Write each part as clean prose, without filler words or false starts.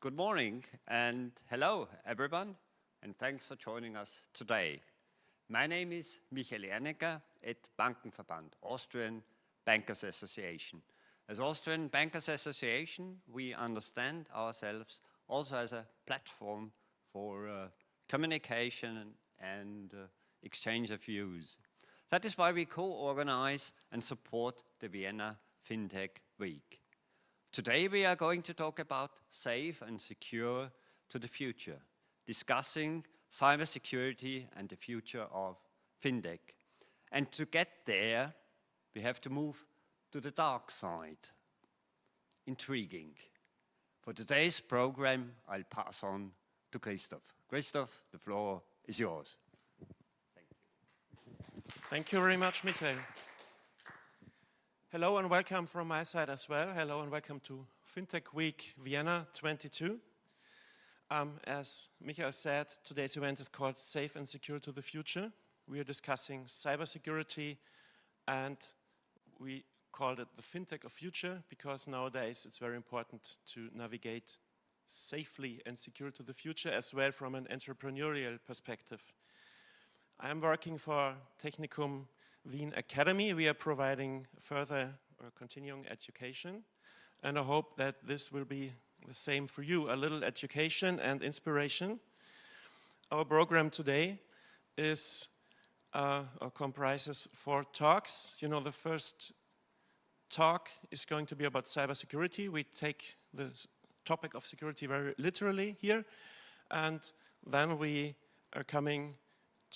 Good morning and hello everyone, and thanks for joining us today. My name is Michael Ernecker at Bankenverband, Austrian Bankers Association. As Austrian Bankers Association, we understand ourselves also as a platform for communication and exchange of views. That is why we co-organize and support the Vienna FinTech Week. Today we are going to talk about safe and secure to the future, discussing cybersecurity and the future of FinTech. And to get there, we have to move to the dark side. Intriguing. For today's program, I'll pass on to Christoph. Christoph, the floor is yours. Thank you. Thank you very much, Michael. Hello and welcome from my side as well. Hello and welcome to FinTech Week Vienna 22. As Michael said, today's event is called Safe and Secure to the Future. We are discussing cybersecurity, and we called it the FinTech of Future because nowadays it's very important to navigate safely and secure to the future as well from an entrepreneurial perspective. I am working for Technicum Wien Academy. We are providing further or continuing education, and I hope that this will be the same for you, a little education and inspiration. Our program today is comprises 4 talks. You know, the first talk is going to be about cybersecurity. We take the topic of security very literally here, and then we are coming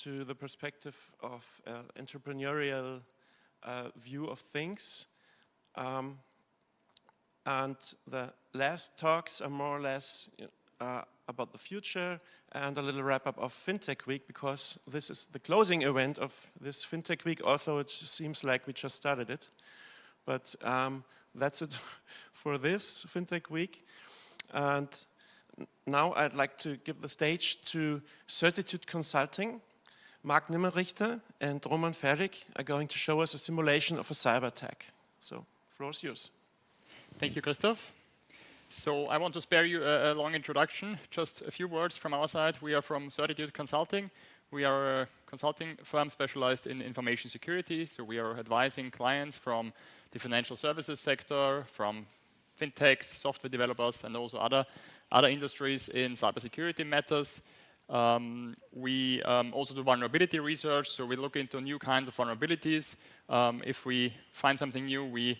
to the perspective of entrepreneurial view of things. And the last talks are more or less about the future and a little wrap-up of FinTech Week, because this is the closing event of this FinTech Week, although it seems like we just started it. But that's it for this FinTech Week. And now I'd like to give the stage to Certitude Consulting. Mark Nimmerrichter and Roman Ferrig are going to show us a simulation of a cyber attack. So, floor is yours. Thank you, Christoph. So I want to spare you a long introduction. Just a few words from our side. We are from Certitude Consulting. We are a consulting firm specialized in information security. So we are advising clients from the financial services sector, from fintechs, software developers, and also other industries in cybersecurity matters. We also do vulnerability research, so we look into new kinds of vulnerabilities. If we find something new, we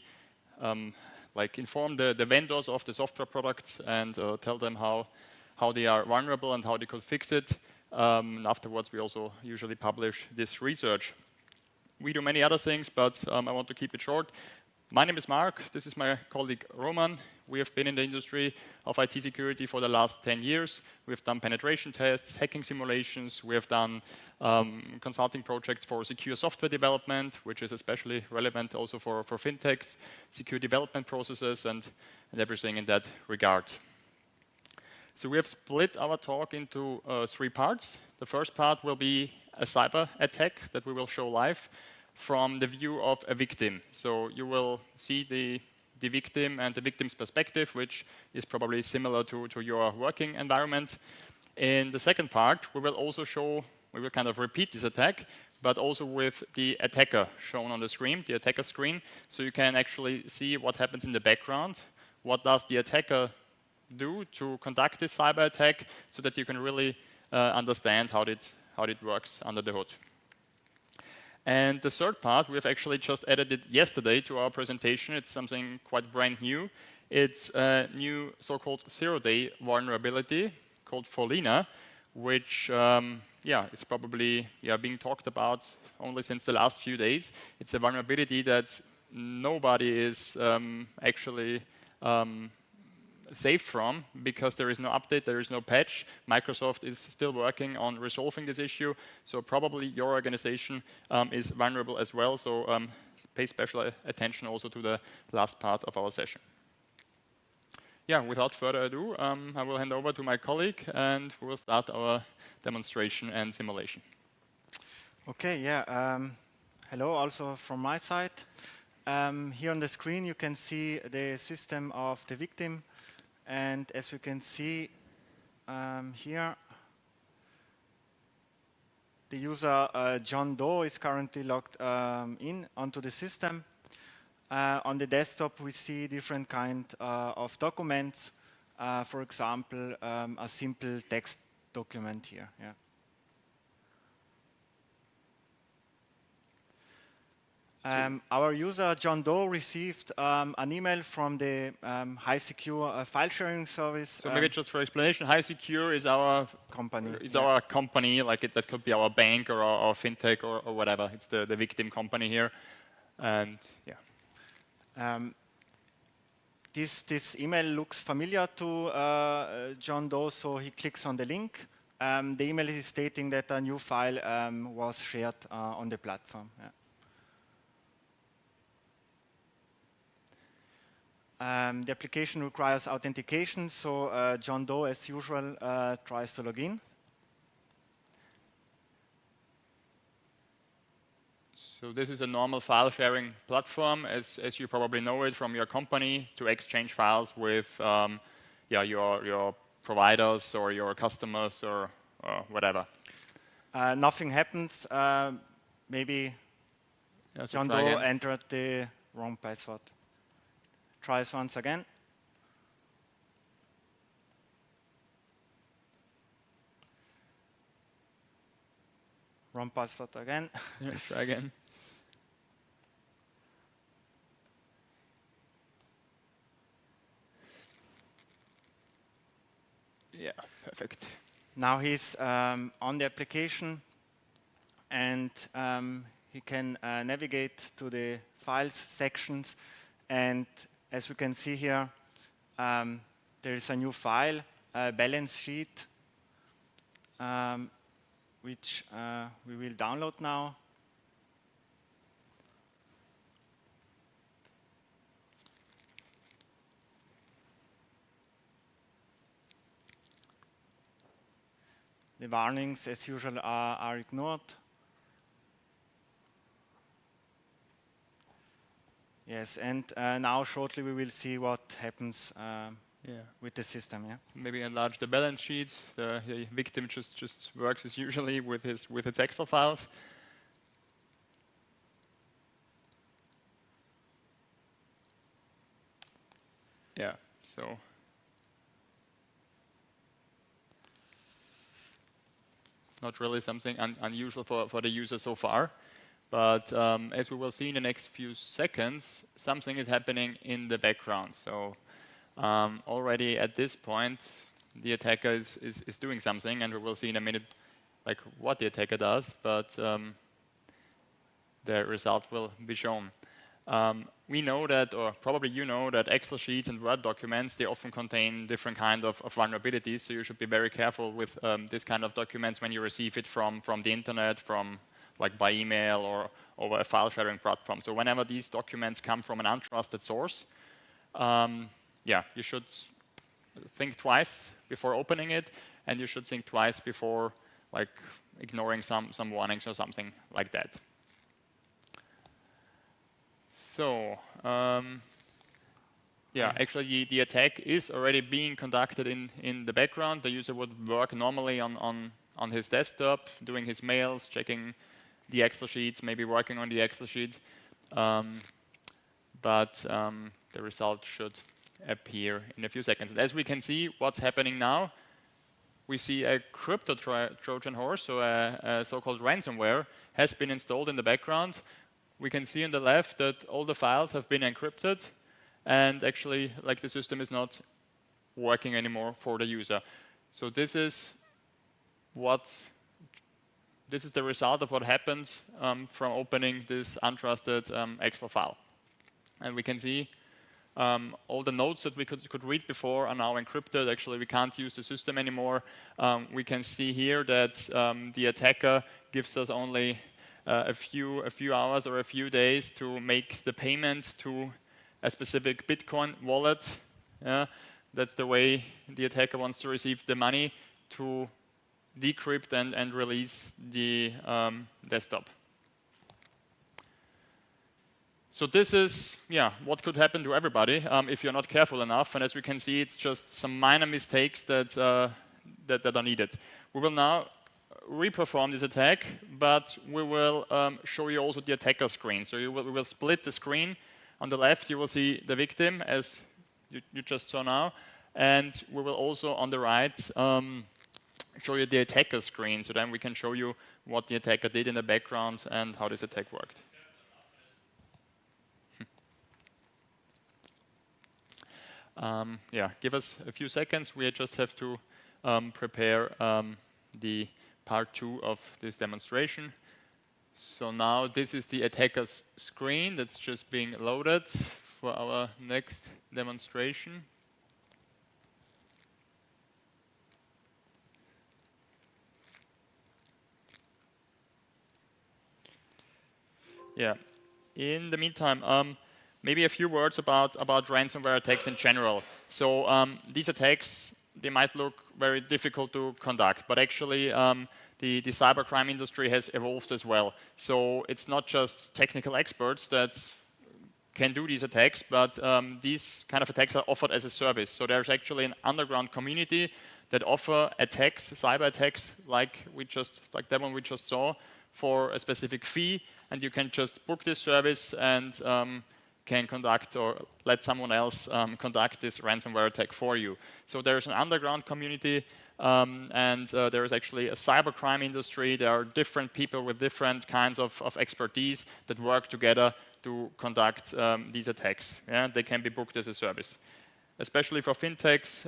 inform the vendors of the software products and tell them how they are vulnerable and how they could fix it. And afterwards, we also usually publish this research. We do many other things, but I want to keep it short. My name is Mark. This is my colleague Roman. We have been in the industry of IT security for the last 10 years. We've done penetration tests, hacking simulations. We have done consulting projects for secure software development, which is especially relevant also for fintechs, secure development processes, and everything in that regard. So we have split our talk into 3 parts. The first part will be a cyber attack that we will show live from the view of a victim. So you will see the victim and the victim's perspective, which is probably similar to your working environment. In the second part, we will kind of repeat this attack, but also with the attacker shown on the screen, the attacker screen, so you can actually see what happens in the background, what does the attacker do to conduct this cyber attack, so that you can really understand how it works under the hood. And the third part, we have actually just added it yesterday to our presentation. It's something quite brand new. It's a new so-called zero-day vulnerability called Folina, which is probably being talked about only since the last few days. It's a vulnerability that nobody is actually safe from, because there is no update, there is no patch. Microsoft is still working on resolving this issue, so probably your organization is vulnerable as well. So pay special attention also to the last part of our session. Yeah, without further ado, I will hand over to my colleague and we will start our demonstration and simulation. Okay, hello also from my side. Here on the screen you can see the system of the victim And as we can see here, the user John Doe is currently logged in onto the system. On the desktop, we see different kind of documents. For example, a simple text document here. Yeah. Our user John Doe received an email from the High Secure file sharing service. So maybe just for explanation, High Secure is our company. Our company, like that could be our bank or our fintech or whatever. It's the victim company here, and yeah. This email looks familiar to John Doe, so he clicks on the link. The email is stating that a new file was shared on the platform. Yeah. The application requires authentication, so John Doe, as usual, tries to log in. So this is a normal file sharing platform, as you probably know it from your company, to exchange files with your providers or your customers or whatever. Nothing happens. Maybe John Doe entered the wrong password. Tries once again. Wrong password again. Yeah, try again. Yeah, perfect. Now he's on the application, and he can navigate to the files sections. And as we can see here, there is a new file, a balance sheet, which we will download now. The warnings, as usual, are ignored. Yes, and now shortly we will see what happens with the system. Yeah. Maybe enlarge the balance sheet. The victim just works as usually with his Excel files. Yeah. So. Not really something unusual for the user so far. But as we will see in the next few seconds, something is happening in the background. So already at this point, the attacker is doing something, and we will see in a minute like what the attacker does, but the result will be shown. We know that, or probably you know, that Excel sheets and Word documents, they often contain different kind of vulnerabilities, so you should be very careful with this kind of documents when you receive it from the internet, like by email or over a file sharing platform. So whenever these documents come from an untrusted source, you should think twice before opening it, and you should think twice before like ignoring some warnings or something like that. So, actually the attack is already being conducted in the background. The user would work normally on his desktop, doing his mails, checking the Excel sheets, maybe working on the Excel sheet. But the result should appear in a few seconds. And as we can see, what's happening now, we see a crypto Trojan horse, so a so-called ransomware, has been installed in the background. We can see on the left that all the files have been encrypted, and actually, like, the system is not working anymore for the user. So this is the result of what happens from opening this untrusted Excel file. And we can see all the notes that we could read before are now encrypted. Actually, we can't use the system anymore. We can see here that the attacker gives us only a few hours or a few days to make the payment to a specific Bitcoin wallet. Yeah? That's the way the attacker wants to receive the money to decrypt and release the desktop. So this is, what could happen to everybody if you're not careful enough. And as we can see, it's just some minor mistakes that are needed. We will now reperform this attack, but we will show you also the attacker screen. So we will split the screen. On the left, you will see the victim, as you just saw now. And we will also, on the right, show you the attacker screen. So then we can show you what the attacker did in the background and how this attack worked. Give us a few seconds. We just have to prepare the part 2 of this demonstration. So now this is the attacker's screen that's just being loaded for our next demonstration. In the meantime, maybe a few words about ransomware attacks in general. So these attacks, they might look very difficult to conduct, but actually the cybercrime industry has evolved as well. So it's not just technical experts that can do these attacks, but these kind of attacks are offered as a service. So there's actually an underground community that offer attacks, cyber attacks, like that one we just saw, for a specific fee, and you can just book this service and can conduct or let someone else conduct this ransomware attack for you. So there's an underground community, and there is actually a cybercrime industry. There are different people with different kinds of expertise that work together to conduct these attacks. They can be booked as a service. Especially for fintechs,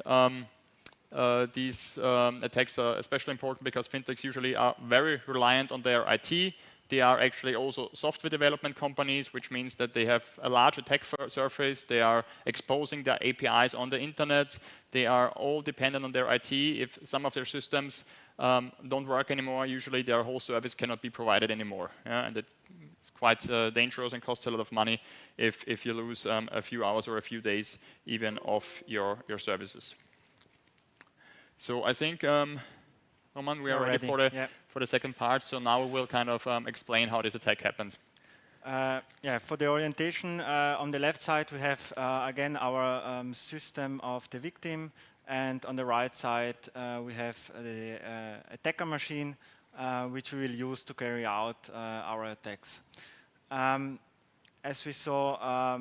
these attacks are especially important because fintechs usually are very reliant on their IT. They are actually also software development companies, which means that they have a large attack surface. They are exposing their APIs on the internet. They are all dependent on their IT. If some of their systems don't work anymore, usually their whole service cannot be provided anymore. And it's quite dangerous and costs a lot of money if you lose a few hours or a few days even of your services. So I think, Roman, we are ready for the second part. So now we will kind of explain how this attack happened. For the orientation, on the left side we have again our system of the victim, and on the right side we have the attacker machine, which we will use to carry out our attacks. As we saw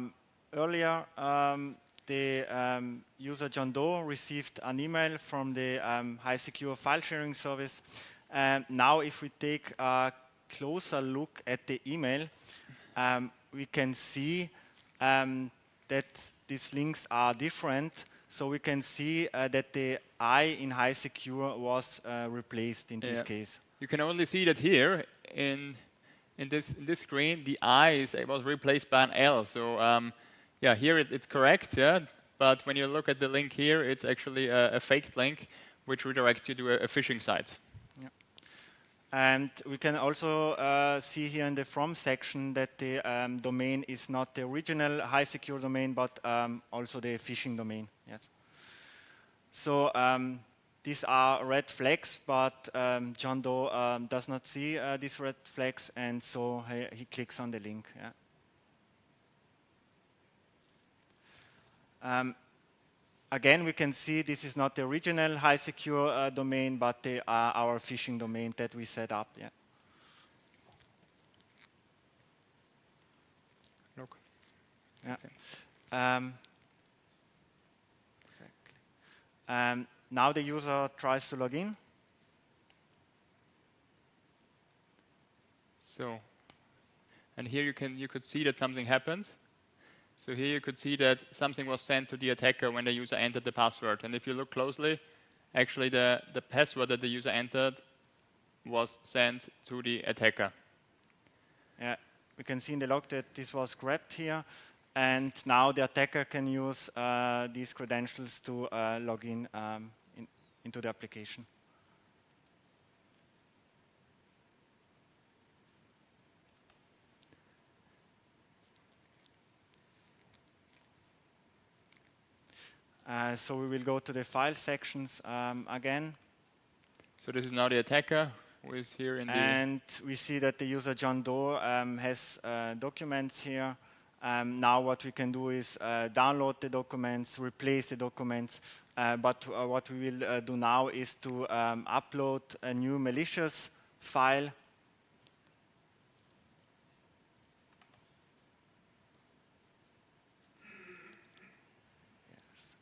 earlier, the user John Doe received an email from the high secure file sharing service. Now if we take a closer look at the email, we can see that these links are different. So we can see that the I in high secure was replaced in this case. You can only see that here in this screen, the I was replaced by an L. So here it's correct, but when you look at the link here, it's actually a faked link which redirects you to a phishing site. And we can also see here in the from section that the domain is not the original high secure domain, but also the phishing domain. Yes. So these are red flags, but John Doe does not see these red flags, and so he clicks on the link. Again, we can see this is not the original high secure domain, but our phishing domain that we set up. Look. Exactly. Now the user tries to log in. So, and here you could see that something happened. So here you could see that something was sent to the attacker when the user entered the password. And if you look closely, actually the password that the user entered was sent to the attacker. We can see in the log that this was grabbed here. And now the attacker can use these credentials to log in, into the application. So we will go to the file sections again. So this is now the attacker who is here in the... And we see that the user John Doe has documents here. Now what we can do is download the documents, replace the documents, but what we will do now is to upload a new malicious file.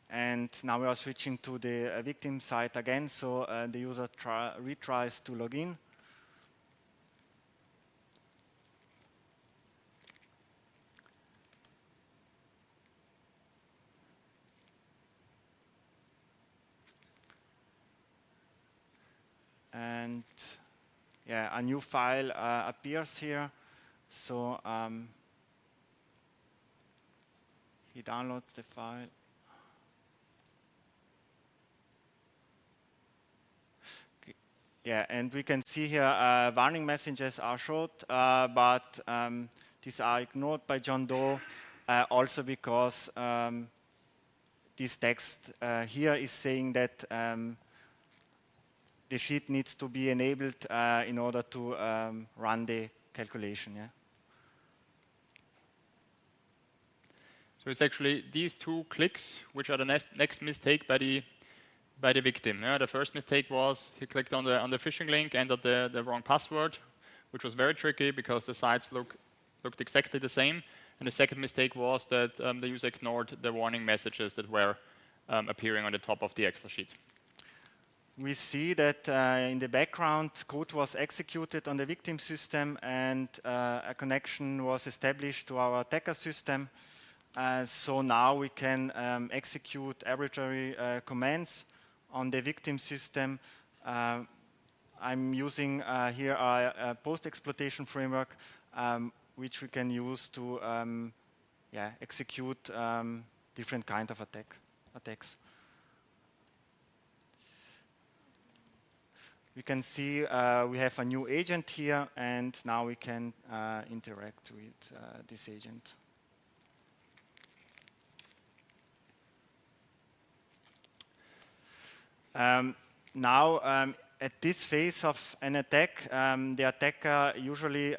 And now we are switching to the victim site again, so the user retries to log in. And yeah, a new file appears here. So he downloads the file. Yeah, and we can see here warning messages are showed, but these are ignored by John Doe, also because this text here is saying that the sheet needs to be enabled in order to run the calculation. Yeah. So it's actually these 2 clicks which are the next mistake by the victim. Yeah, the first mistake was he clicked on the phishing link, entered the wrong password, which was very tricky because the sites looked exactly the same. And the second mistake was that the user ignored the warning messages that were appearing on the top of the Excel sheet. We see that in the background, code was executed on the victim system, and a connection was established to our attacker system. So now we can execute arbitrary commands on the victim system. I'm using here a post-exploitation framework, which we can use to execute different kind of attacks. We can see we have a new agent here, and now we can interact with this agent. Now, at this phase of an attack, the attacker usually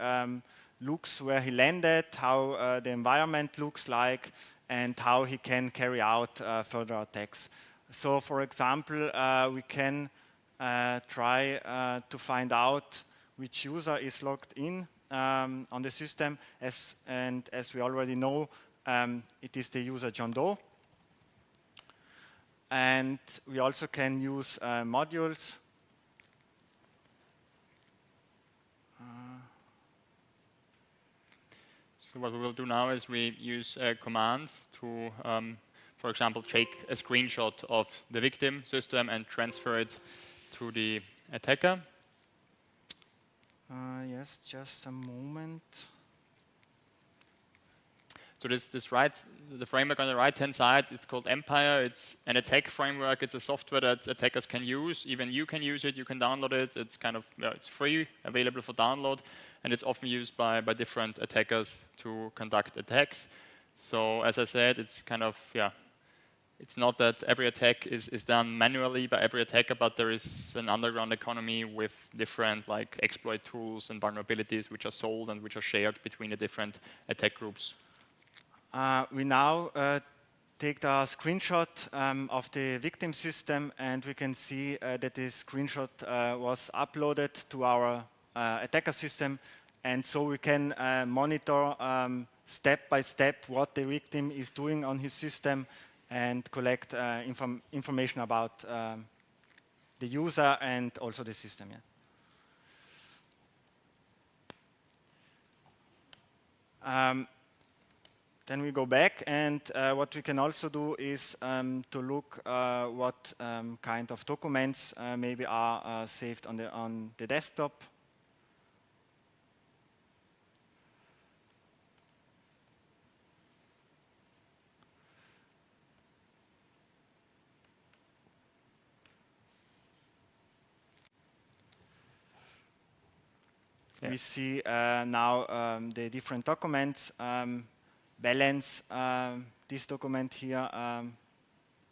looks where he landed, how the environment looks like, and how he can carry out further attacks. So, for example, we can try to find out which user is logged in on the system, and as we already know, it is the user John Doe. And we also can use modules. So what we will do now is we use commands to, for example, take a screenshot of the victim system and transfer it to the attacker. Yes, just a moment. So the framework on the right-hand side, it's called Empire. It's an attack framework. It's a software that attackers can use. Even you can use it. You can download it. It's kind of it's free, available for download, and it's often used by different attackers to conduct attacks. So as I said, it's kind of it's not that every attack is done manually by every attacker, but there is an underground economy with different like exploit tools and vulnerabilities which are sold and which are shared between the different attack groups. We now take the screenshot of the victim system, and we can see that this screenshot was uploaded to our attacker system, and so we can monitor step by step what the victim is doing on his system and collect information about the user and also the system. Yeah. Then we go back, and what we can also do is to look what kind of documents maybe are saved on the desktop. Yeah. We see now the different documents. Balance, this document here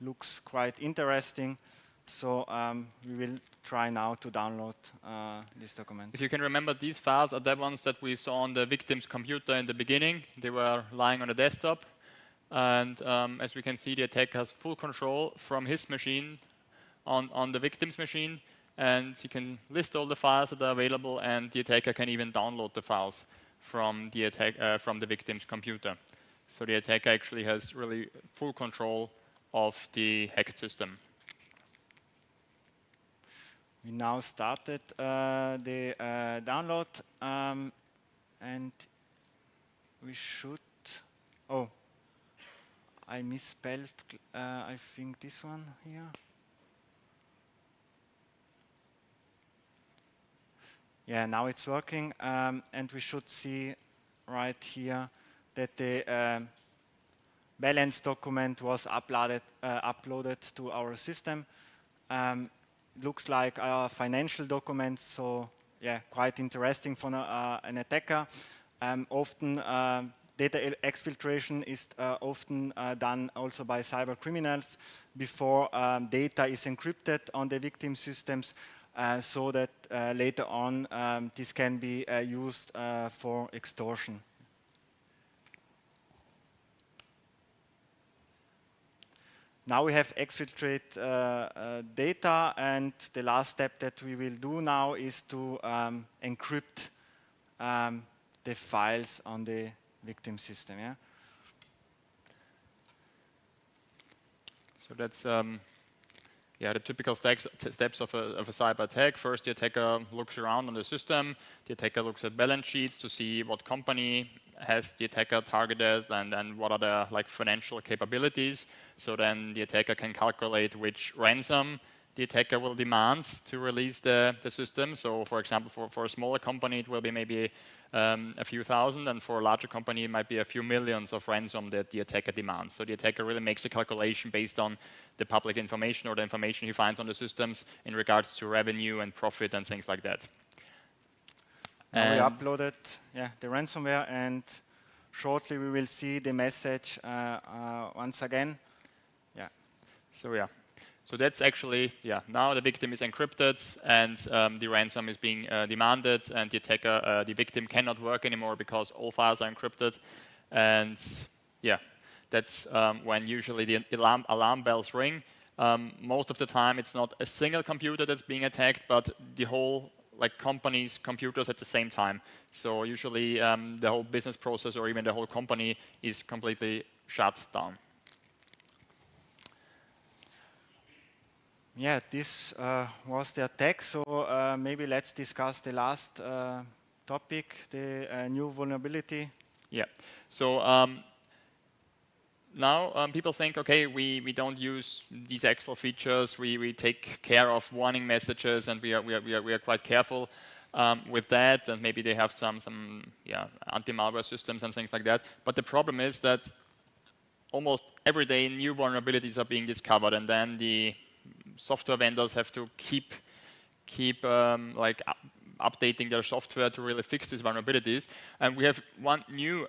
looks quite interesting. So we will try now to download this document. If you can remember, these files are the ones that we saw on the victim's computer in the beginning. They were lying on a desktop. And as we can see, the attacker has full control from his machine on the victim's machine. And he can list all the files that are available, and the attacker can even download the files from the victim's computer. So the attacker actually has really full control of the hacked system. We now started the download, and we should. Oh, I misspelled. I think this one here. Yeah, now it's working, and we should see right here that the balance document was uploaded to our system. Looks like our financial documents, so yeah, quite interesting for an attacker. Often data exfiltration is often done also by cyber criminals before data is encrypted on the victim systems, so that later on this can be used for extortion. Now we have exfiltrate data, and the last step that we will do now is to encrypt the files on the victim system. Yeah. So that's the typical steps of a cyber attack. First, the attacker looks around on the system. The attacker looks at balance sheets to see what company has the attacker targeted, and what are the financial capabilities. So then the attacker can calculate which ransom the attacker will demand to release the system. So for example, for a smaller company, it will be maybe a few thousand, and for a larger company, it might be a few millions of ransom that the attacker demands. So the attacker really makes a calculation based on the public information or the information he finds on the systems in regards to revenue and profit and things like that. Now we uploaded the ransomware, and shortly we will see the message once again. Yeah. So that's actually, now the victim is encrypted, and the ransom is being demanded, and the attacker, the victim cannot work anymore because all files are encrypted. And that's when usually the alarm bells ring. Most of the time it's not a single computer that's being attacked, but the whole company's computers at the same time. So usually the whole business process or even the whole company is completely shut down. Yeah, this was the attack. So maybe let's discuss the last topic, the new vulnerability. Yeah. So now people think, okay, we don't use these Excel features. We take care of warning messages, and we are quite careful with that. And maybe they have some anti-malware systems and things like that. But the problem is that almost every day new vulnerabilities are being discovered, and then the software vendors have to keep updating their software to really fix these vulnerabilities. And we have one new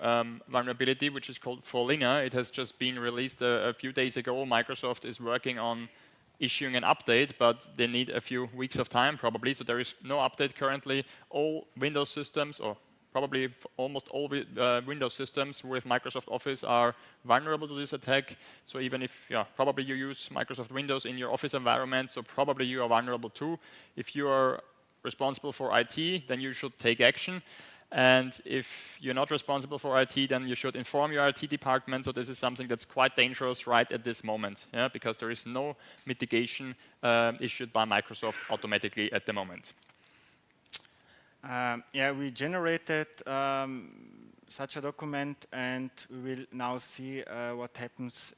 vulnerability, which is called Forlinger. It has just been released a few days ago. Microsoft is working on issuing an update, but they need a few weeks of time probably. So there is no update currently. All Windows systems, or probably almost all Windows systems with Microsoft Office, are vulnerable to this attack. So even if, probably you use Microsoft Windows in your Office environment, so probably you are vulnerable too. If you are responsible for IT, then you should take action. And if you're not responsible for IT, then you should inform your IT department. So this is something that's quite dangerous right at this moment, because there is no mitigation issued by Microsoft automatically at the moment. We generated such a document, and we will now see what happens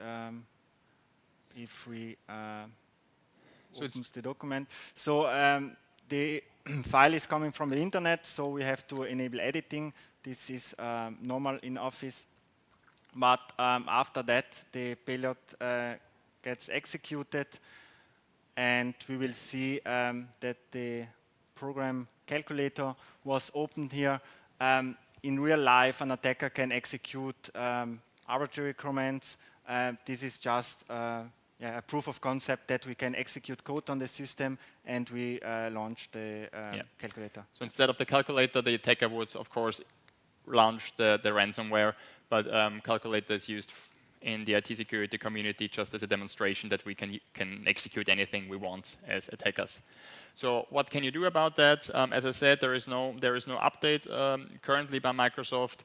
if we open the document. So the file is coming from the internet, so we have to enable editing. This is normal in Office. But after that, the payload gets executed, and we will see that the program calculator was opened here. In real life, an attacker can execute arbitrary commands. This is just a proof of concept that we can execute code on the system, and we launch the calculator. So instead of the calculator, the attacker would, of course, launch the ransomware, but calculator is used in the IT security community just as a demonstration that we can execute anything we want as attackers. So what can you do about that? As I said, there is no update currently by Microsoft.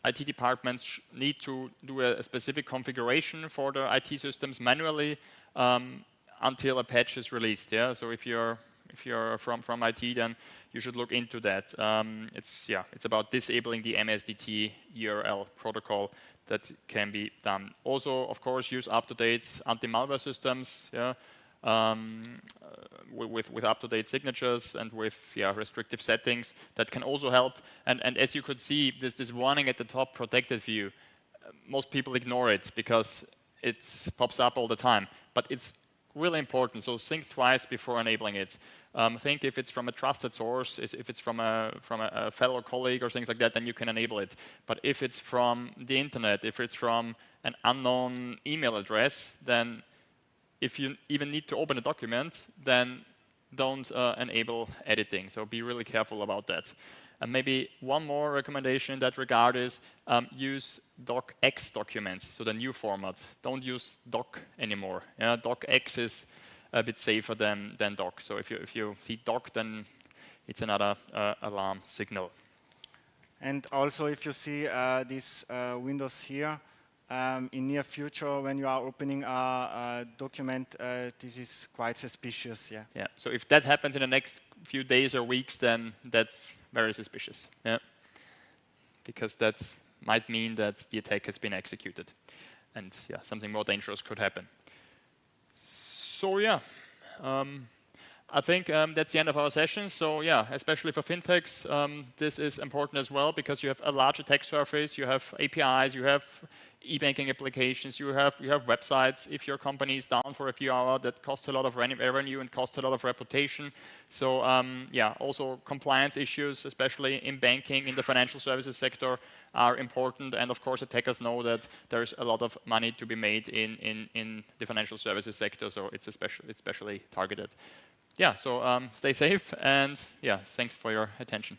IT departments need to do a specific configuration for their IT systems manually until a patch is released. Yeah, so if you're from IT, then you should look into that. It's about disabling the MSDT URL protocol that can be done. Also, of course, use up-to-date anti-malware systems. Yeah. With up-to-date signatures and with restrictive settings that can also help. And as you could see, this warning at the top, protected view, most people ignore it because it pops up all the time. But it's really important, so think twice before enabling it. Think if it's from a trusted source, if it's from a fellow colleague or things like that, then you can enable it. But if it's from the internet, if it's from an unknown email address, then if you even need to open a document, then don't enable editing. So be really careful about that. And maybe one more recommendation in that regard is use docx documents, so the new format. Don't use doc anymore. Docx is a bit safer than doc. So if you see doc, then it's another alarm signal. And also, if you see these windows here, in near future, when you are opening a document, this is quite suspicious. Yeah. So if that happens in the next few days or weeks, then that's very suspicious. Yeah. Because that might mean that the attack has been executed, and something more dangerous could happen. So I think that's the end of our session. So especially for fintechs, this is important as well because you have a large attack surface, you have APIs, you have e-banking applications, you have websites. If your company is down for a few hours, that costs a lot of revenue and costs a lot of reputation. So also compliance issues, especially in banking, in the financial services sector, are important. And of course, attackers know that there's a lot of money to be made in the financial services sector, so it's especially targeted. So stay safe, and thanks for your attention.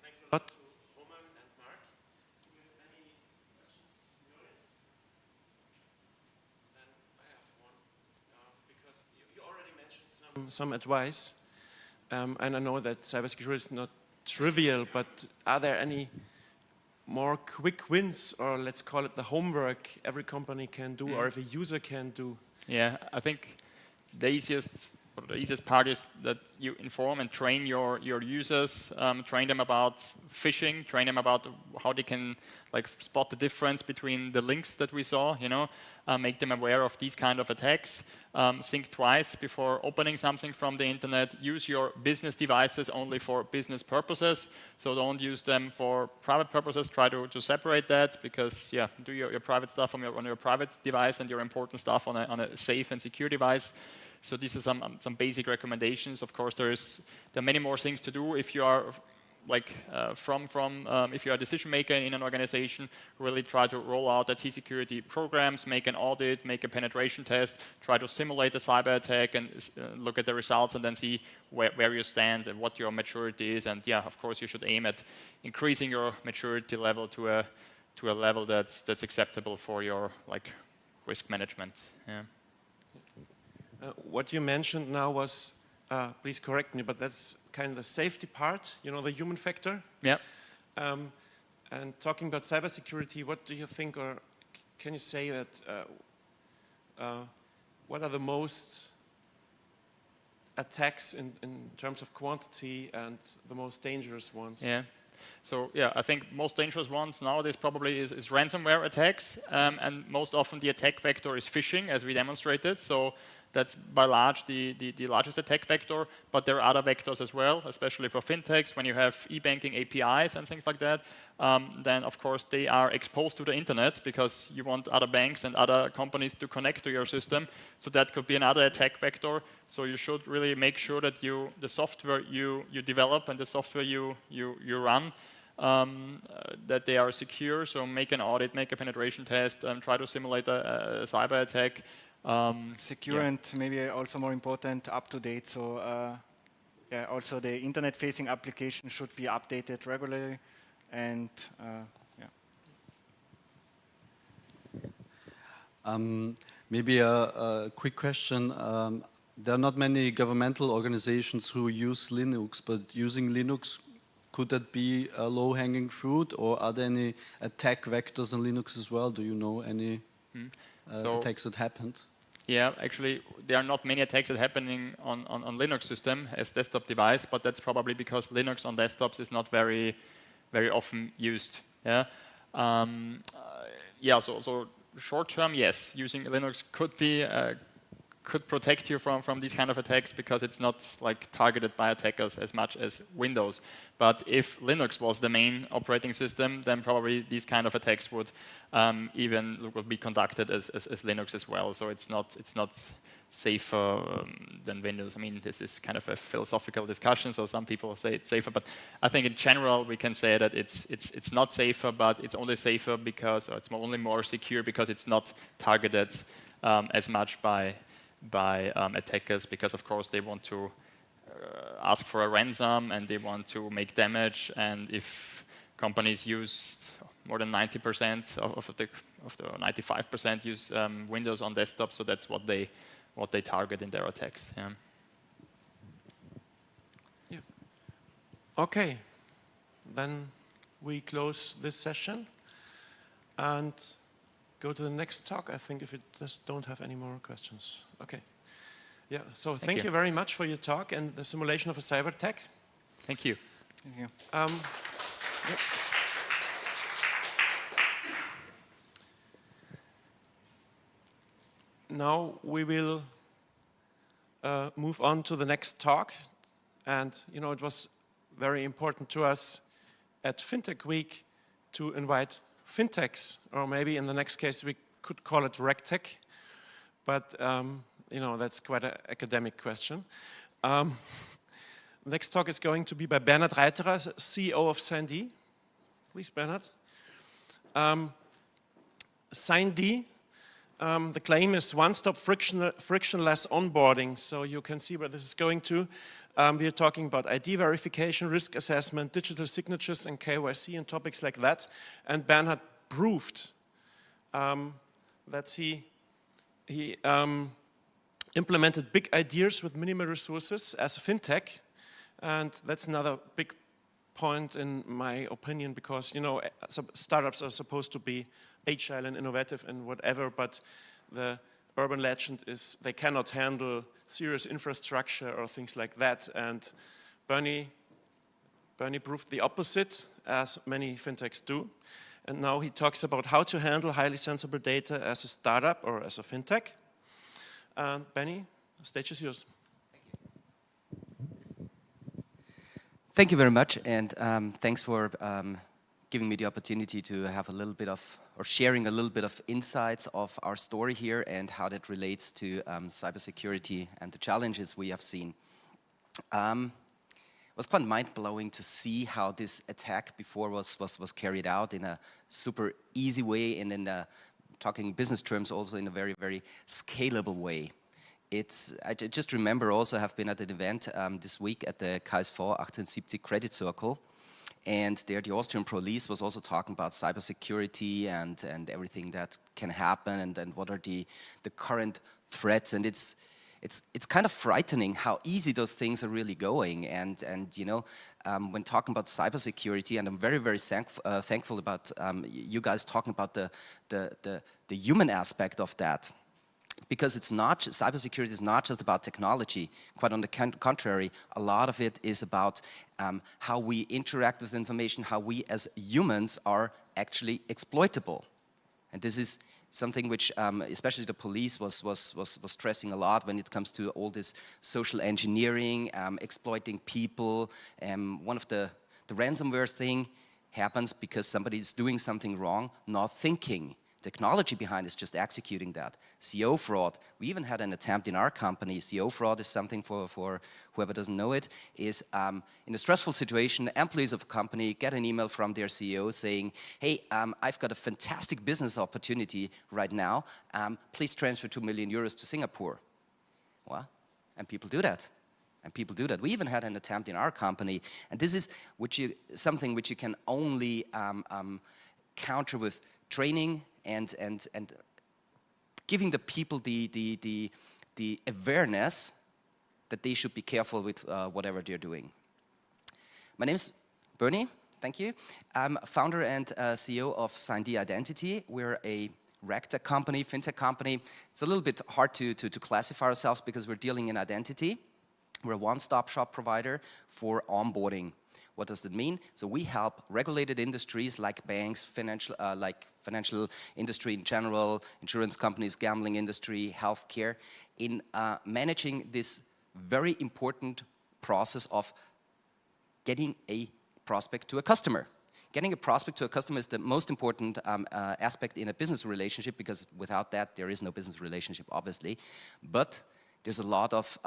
Thanks a lot to Roman and Mark. Do you have any questions in the audience? Then I have one, because you already mentioned some advice, and I know that cybersecurity is not trivial, but are there any more quick wins, or let's call it the homework every company can do, or if a user can do? Yeah, I think the easiest part is that you inform and train your users, train them about phishing, train them about how they can spot the difference between the links that we saw, make them aware of these kind of attacks. Think twice before opening something from the internet. Use your business devices only for business purposes, so don't use them for private purposes. Try to separate that, because do your private stuff on your private device and your important stuff on a safe and secure device. So these are some basic recommendations. Of course, there are many more things to do if you are if you are a decision maker in an organization. Really try to roll out IT security programs, make an audit, make a penetration test, try to simulate a cyber attack and look at the results, and then see where you stand and what your maturity is. And of course, you should aim at increasing your maturity level to a level that's acceptable for your risk management. What you mentioned now was, please correct me, but that's kind of the safety part, the human factor. Yeah. And talking about cybersecurity, what do you think, or can you say that, what are the most attacks in terms of quantity and the most dangerous ones? Yeah. So I think most dangerous ones nowadays probably is ransomware attacks, and most often the attack vector is phishing, as we demonstrated. So that's by large the largest attack vector, but there are other vectors as well, especially for fintechs. When you have e-banking APIs and things like that, then of course they are exposed to the internet because you want other banks and other companies to connect to your system. So that could be another attack vector. So you should really make sure that the software you develop and the software you run that they are secure. So make an audit, make a penetration test, try to simulate a cyber attack. Secure and maybe also more important, up to date. So yeah, also the internet-facing application should be updated regularly, and Maybe a quick question. There are not many governmental organizations who use Linux, but using Linux, could that be a low-hanging fruit, or are there any attack vectors on Linux as well? Do you know any attacks that happened? Yeah, actually, there are not many attacks that are happening on Linux system as desktop device, but that's probably because Linux on desktops is not very often used. Yeah, yeah. So short term, yes, using Linux could protect you from these kind of attacks because it's not like targeted by attackers as much as Windows. But if Linux was the main operating system, then probably these kind of attacks would would be conducted as Linux as well. So it's not safer than Windows. I mean, this is kind of a philosophical discussion. So some people say it's safer, but I think in general we can say that it's not safer, but it's only safer because, or it's only more secure because it's not targeted as much by attackers, because of course they want to ask for a ransom and they want to make damage, and if companies use more than 90% of the 95% use Windows on desktop, so that's what they target in their attacks. Yeah. Yeah. Okay, then we close this session and go to the next talk, I think, if it just don't have any more questions. Okay. Yeah, so thank you very much for your talk and the simulation of a cyber attack. Thank you. thank you. Yeah. Now we will move on to the next talk. And, you know, it was very important to us at FinTech Week to invite fintechs, or maybe in the next case we could call it RegTech, but you know, that's quite an academic question. Next talk is going to be by Bernhard Reiterer, CEO of Signd. Please, Bernhard. Signd, the claim is one-stop frictionless onboarding, so you can see where this is going to. We are talking about ID verification, risk assessment, digital signatures, and KYC, and topics like that. And Bernhard proved that he implemented big ideas with minimal resources as a fintech, and that's another big point in my opinion, because, you know, startups are supposed to be agile and innovative and whatever, but the urban legend is they cannot handle serious infrastructure or things like that. And Bernie proved the opposite, as many fintechs do. And now he talks about how to handle highly sensible data as a startup or as a fintech. Benny, the stage is yours. Thank you very much, and thanks for giving me the opportunity to have a little bit of, or sharing a little bit of insights of our story here and how that relates to cybersecurity and the challenges we have seen. It was quite mind-blowing to see how this attack before was carried out in a super easy way, and in talking business terms also in a very, very scalable way. I just remember also have been at an event this week at the KSV 1870 Credit Circle, and there the Austrian police was also talking about cybersecurity and everything that can happen, and what are the current threats. And it's kind of frightening how easy those things are really going. And you know, when talking about cybersecurity, and I'm very, very thankful about you guys talking about the human aspect of that. Because it's not, cybersecurity is not just about technology. Quite on the contrary, a lot of it is about how we interact with information, how we as humans are actually exploitable. And this is something which especially the police was stressing a lot when it comes to all this social engineering, exploiting people. One of the ransomware thing happens because somebody is doing something wrong, not thinking. Technology behind is just executing that. CO fraud, we even had an attempt in our company. CO fraud is something for whoever doesn't know it, is in a stressful situation, employees of a company get an email from their CEO saying, hey, I've got a fantastic business opportunity right now, please transfer 2 million euros to Singapore. Well, and people do that. And people do that. We even had an attempt in our company, and this is something which you can only counter with training and giving the people the awareness that they should be careful with whatever they're doing. My name is Bernie, thank you. I'm founder and CEO of Signed Identity. We're a RegTech company, fintech company. It's a little bit hard to classify ourselves because we're dealing in identity. We're a one-stop shop provider for onboarding. What does it mean? So we help regulated industries like banks, financial industry in general, insurance companies, gambling industry, healthcare, in managing this very important process of getting a prospect to a customer. Getting a prospect to a customer is the most important aspect in a business relationship, because without that there is no business relationship, obviously. But there's a lot of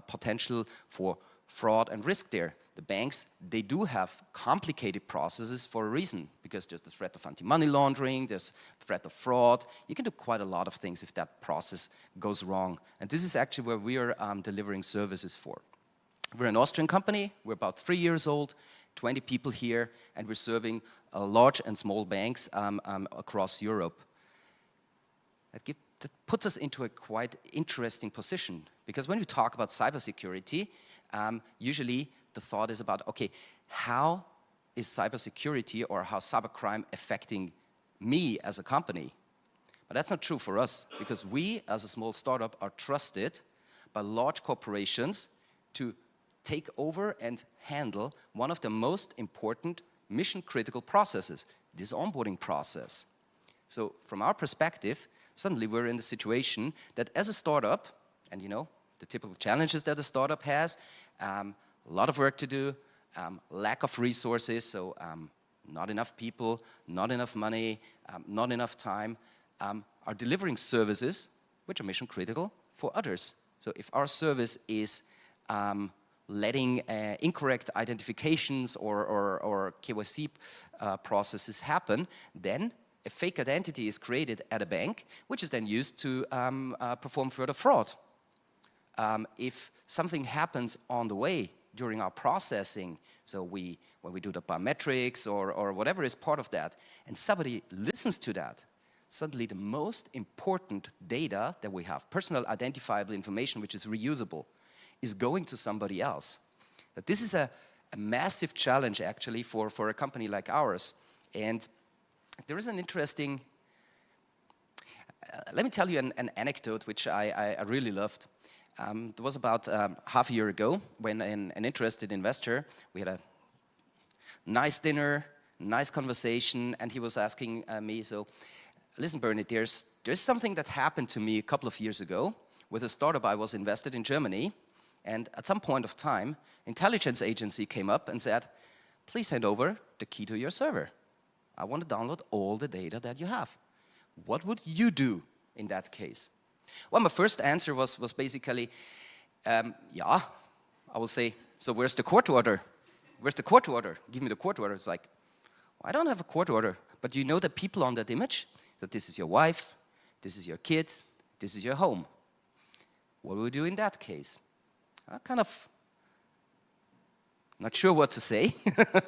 potential for fraud and risk there. The banks, they do have complicated processes for a reason, because there's the threat of anti-money laundering, there's the threat of fraud. You can do quite a lot of things if that process goes wrong. And this is actually where we are delivering services for. We're an Austrian company, we're about 3 years old, 20 people here, and we're serving large and small banks across Europe. That puts us into a quite interesting position, because when we talk about cybersecurity, usually the thought is about, okay, how is cybersecurity or how cybercrime affecting me as a company? But that's not true for us, because we as a small startup are trusted by large corporations to take over and handle one of the most important mission-critical processes, this onboarding process. So from our perspective, suddenly we're in the situation that as a startup, and you know, the typical challenges that a startup has, a lot of work to do, lack of resources, so not enough people, not enough money, not enough time, are delivering services which are mission critical for others. So if our service is letting incorrect identifications or KYC processes happen, then a fake identity is created at a bank, which is then used to perform further fraud. If something happens on the way during our processing, so when we do the biometrics or whatever is part of that, and somebody listens to that, suddenly the most important data that we have, personal identifiable information which is reusable, is going to somebody else. But this is a massive challenge actually for a company like ours. And there is an interesting, let me tell you an anecdote which I really loved. It was about half a year ago when an interested investor, we had a nice dinner, nice conversation, and he was asking me, so listen Bernie, there's something that happened to me a couple of years ago with a startup I was invested in Germany, and at some point of time, intelligence agency came up and said, please hand over the key to your server. I want to download all the data that you have. What would you do in that case? Well, my first answer was basically, yeah, I will say, so where's the court order? Where's the court order? Give me the court order. It's like, well, I don't have a court order, but you know the people on that image? That this is your wife, this is your kid, this is your home. What do we do in that case? I'm kind of not sure what to say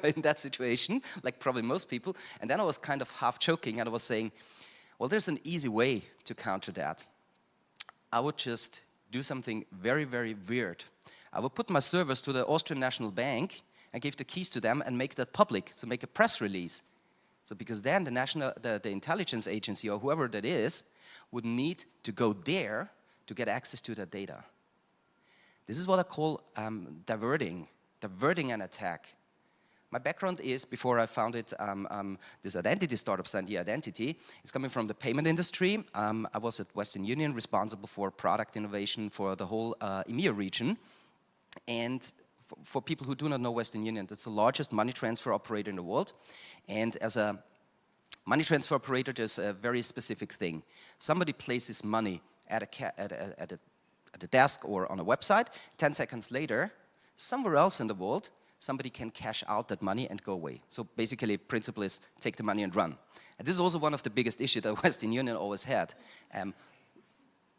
in that situation, like probably most people. And then I was kind of half joking and I was saying, well, there's an easy way to counter that. I would just do something very, very weird. I would put my servers to the Austrian National Bank and give the keys to them and make that public, so make a press release. So because then the intelligence agency or whoever that is would need to go there to get access to that data. This is what I call diverting an attack. My background is, before I founded this identity startup, Signed Identity, is coming from the payment industry. I was at Western Union, responsible for product innovation for the whole EMEA region. And for people who do not know Western Union, that's the largest money transfer operator in the world. And as a Money transfer operator, there's a very specific thing. Somebody places money at a desk or on a website. 10 seconds later, somewhere else in the world, somebody can cash out that money and go away. So basically, the principle is take the money and run. And this is also one of the biggest issues that Western Union always had.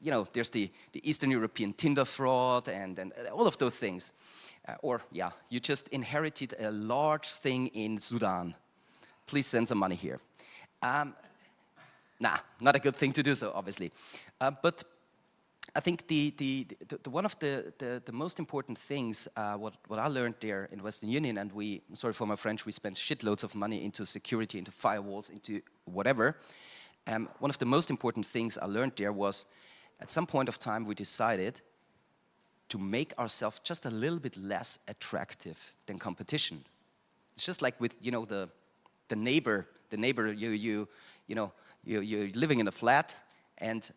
You know, there's the Eastern European Tinder fraud and all of those things. You just inherited a large thing in Sudan. Please send some money here. Not a good thing to do so, obviously. But I think one of the most important things, what I learned there in Western Union, and sorry for my French, we spent shitloads of money into security, into firewalls, into whatever. One of the most important things I learned there was, at some point of time, we decided to make ourselves just a little bit less attractive than competition. It's just like with, you know, the neighbor, you're living in a flat, and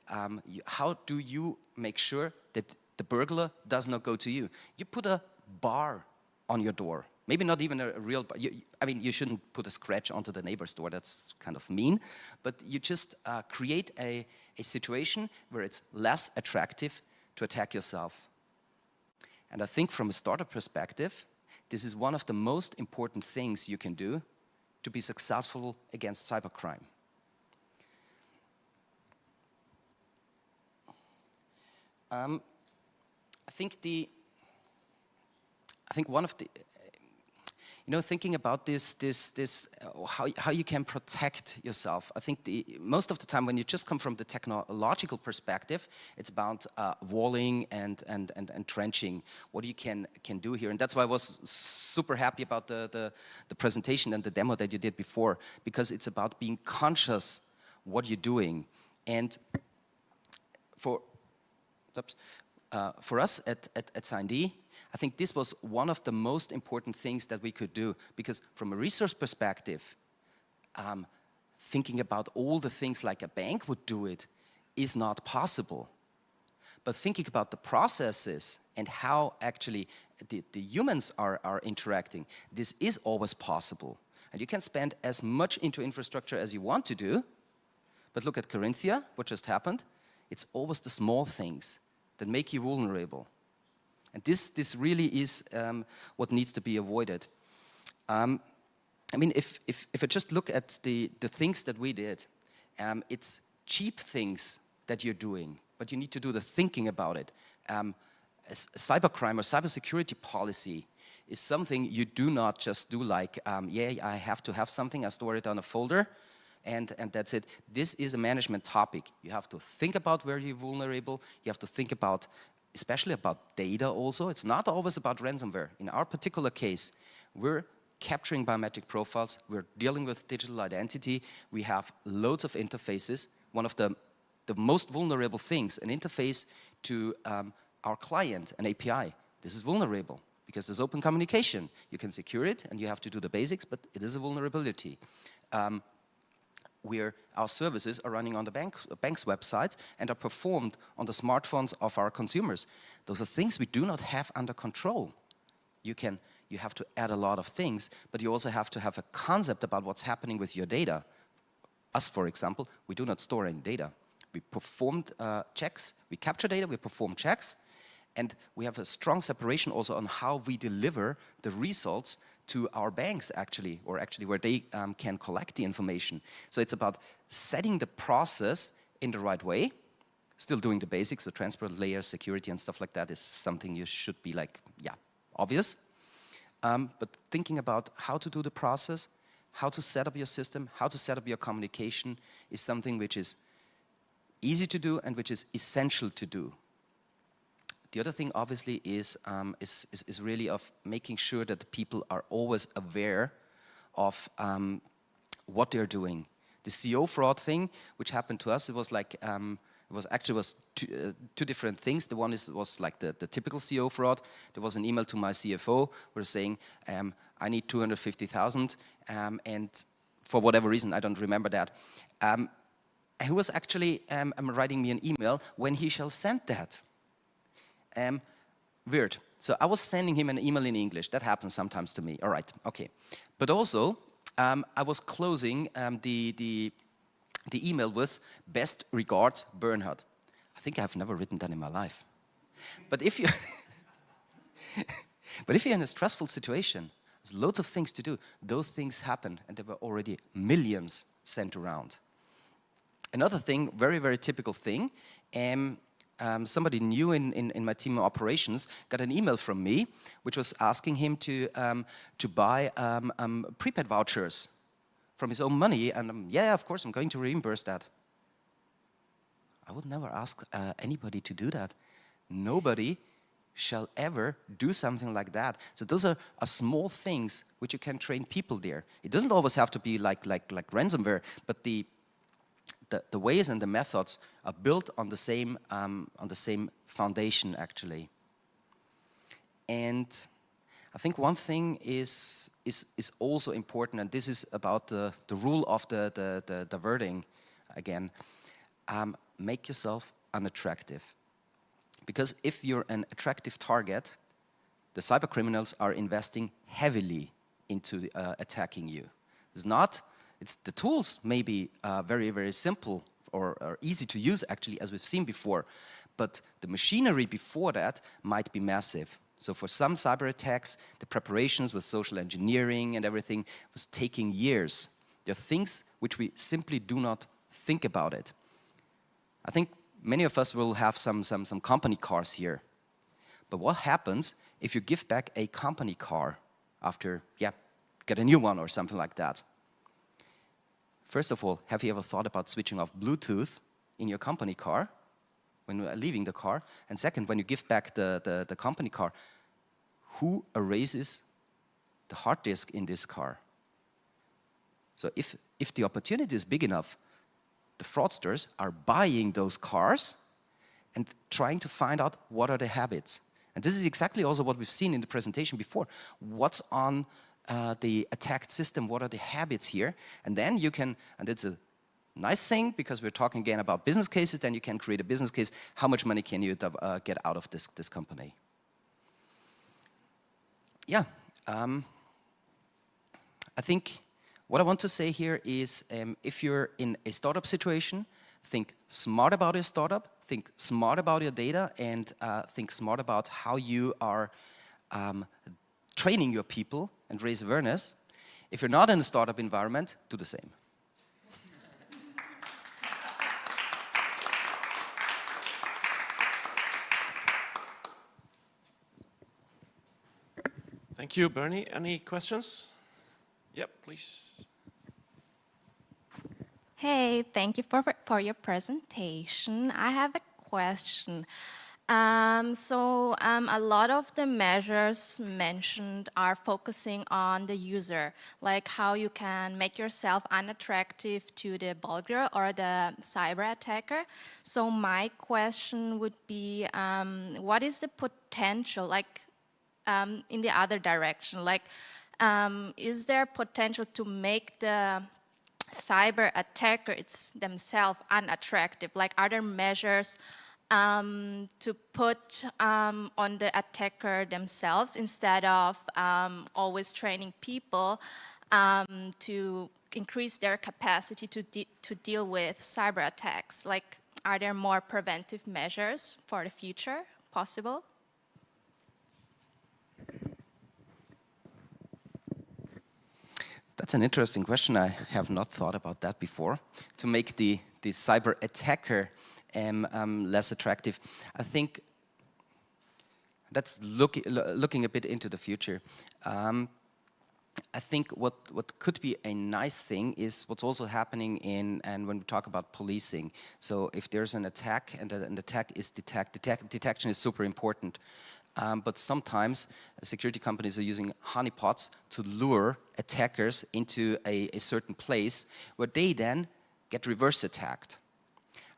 how do you make sure that the burglar does not go to you? You put a bar on your door. Maybe not even a real bar. I mean, you shouldn't put a scratch onto the neighbor's door. That's kind of mean. But you just create a situation where it's less attractive to attack yourself. And I think from a startup perspective, this is one of the most important things you can do to be successful against cybercrime. I think one of the, you know, thinking about how you can protect yourself. I think most of the time when you just come from the technological perspective, it's about walling and trenching, what you can do here. And that's why I was super happy about the presentation and the demo that you did before, because it's about being conscious what you're doing. And for us at SIND, I think this was one of the most important things that we could do, because from a resource perspective, thinking about all the things like a bank would do it is not possible. But thinking about the processes and how actually the humans are interacting, this is always possible. And you can spend as much into infrastructure as you want to do, but look at Corinthia, what just happened. It's always the small things that make you vulnerable. And this really is what needs to be avoided. I mean, if I just look at the things that we did, it's cheap things that you're doing, but you need to do the thinking about it. Cybercrime or cybersecurity policy is something you do not just do like, I have to have something, I store it on a folder, and that's it. This is a management topic. You have to think about where you're vulnerable. You have to think about, especially about data also. It's not always about ransomware. In our particular case, we're capturing biometric profiles. We're dealing with digital identity. We have loads of interfaces. One of the most vulnerable things, an interface to our client, an API. This is vulnerable because there's open communication. You can secure it and you have to do the basics, but it is a vulnerability. Where our services are running on the bank's websites and are performed on the smartphones of our consumers. Those are things we do not have under control. You have to add a lot of things, but you also have to have a concept about what's happening with your data. Us, for example, we do not store any data. We performed checks, we capture data, we perform checks, and we have a strong separation also on how we deliver the results to our banks actually, or actually where they can collect the information. So it's about setting the process in the right way, still doing the basics, the transport layer, security and stuff like that is something you should be like, obvious. But thinking about how to do the process, how to set up your system, how to set up your communication is something which is easy to do and which is essential to do. The other thing, obviously, is really of making sure that the people are always aware of what they're doing. The CO fraud thing, which happened to us, it was like two different things. The one was like the typical CO fraud. There was an email to my CFO, where saying, "I need 250,000," and for whatever reason, I don't remember that. He was actually writing me an email when he shall send that. Weird. So I was sending him an email in English. That happens sometimes to me. All right, okay. But also, I was closing the email with "Best regards, Bernhard." I think I've never written that in my life. But if you but if you're in a stressful situation, there's loads of things to do. Those things happen, and there were already millions sent around. Another thing, very, very typical thing, somebody new in my team of operations got an email from me, which was asking him to buy prepaid vouchers from his own money, and yeah, of course, I'm going to reimburse that. I would never ask anybody to do that. Nobody shall ever do something like that. So those are small things which you can train people there. It doesn't always have to be like ransomware, but the ways and the methods are built on the same foundation, actually. And I think one thing is also important, and this is about the rule of the wording again. Make yourself unattractive. Because if you're an attractive target, the cyber criminals are investing heavily into attacking you. It's the tools may be very, very simple or easy to use, actually, as we've seen before, but the machinery before that might be massive. So for some cyber attacks, the preparations with social engineering and everything was taking years. There are things which we simply do not think about it. I think many of us will have some company cars here. But what happens if you give back a company car after, get a new one or something like that? First of all, have you ever thought about switching off Bluetooth in your company car when you are leaving the car? And second, when you give back the company car, who erases the hard disk in this car? So if the opportunity is big enough, the fraudsters are buying those cars and trying to find out what are the habits. And this is exactly also what we've seen in the presentation before. What's on the attacked system? What are the habits here? And then you can, and it's a nice thing because we're talking again about business cases, then you can create a business case. How much money can you get out of this company? Yeah, I think what I want to say here is if you're in a startup situation, think smart about your startup, think smart about your data, and think smart about how you are training your people and raise awareness. If you're not in a startup environment, do the same. Thank you, Bernie. Any questions? Yep, please. Hey, thank you for your presentation. I have a question. A lot of the measures mentioned are focusing on the user, like how you can make yourself unattractive to the bullier or the cyber attacker. So my question would be, what is the potential, like in the other direction? Like, is there potential to make the cyber attacker themselves unattractive? Like, are there measures to put on the attacker themselves instead of always training people to increase their capacity to deal with cyber attacks? Like, are there more preventive measures for the future possible? That's an interesting question. I have not thought about that before. To make the cyber attacker less attractive, I think that's looking a bit into the future. I think what could be a nice thing is what's also happening and when we talk about policing. So if there's an attack and an attack is detection is super important. But sometimes security companies are using honeypots to lure attackers into a certain place where they then get reverse attacked.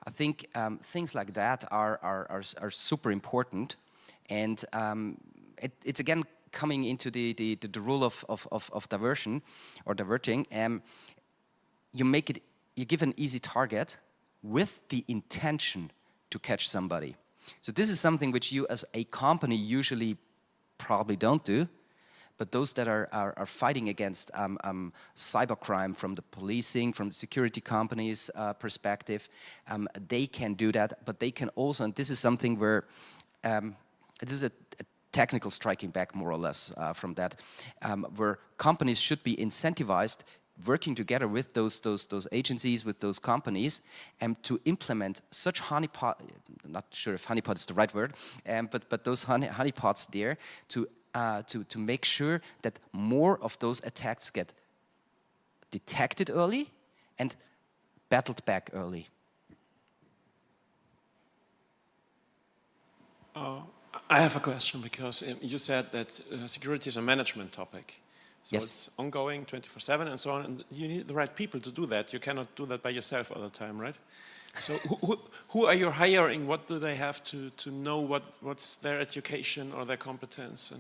I think things like that are super important, and it's again coming into the rule of diversion or diverting. You give an easy target with the intention to catch somebody. So this is something which you as a company usually probably don't do, but those that are fighting against cybercrime from the policing, from the security companies' perspective, they can do that, but they can also, and this is something where, this is a technical striking back more or less from that, where companies should be incentivized working together with those agencies, with those companies, to implement such honeypot, not sure if honeypot is the right word, but those honeypots there to make sure that more of those attacks get detected early and battled back early. I have a question, because you said that security is a management topic. So yes. It's ongoing 24/7 and so on, and you need the right people to do that. You cannot do that by yourself all the time, right? So who are you hiring? What do they have to know? What's their education or their competence?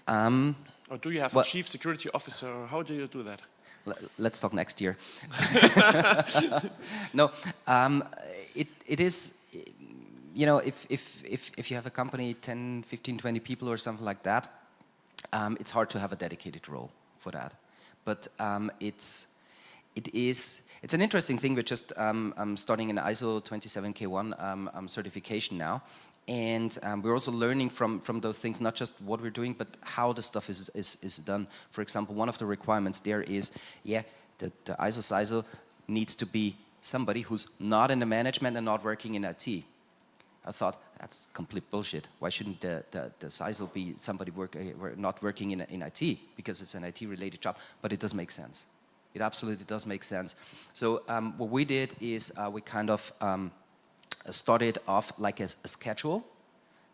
And or do you have a chief security officer, or how do you do that? Let's talk next year. No, it is, you know, if you have a company, 10, 15, 20 people or something like that, it's hard to have a dedicated role for that. But it's an interesting thing. We're just starting an ISO 27001 certification now. And we're also learning from those things, not just what we're doing, but how the stuff is done. For example, one of the requirements there is, the ISO needs to be somebody who's not in the management and not working in IT. I thought, that's complete bullshit. Why shouldn't the CISO be somebody not working in IT? Because it's an IT-related job, but it does make sense. It absolutely does make sense. So what we did is we kind of started off like a schedule,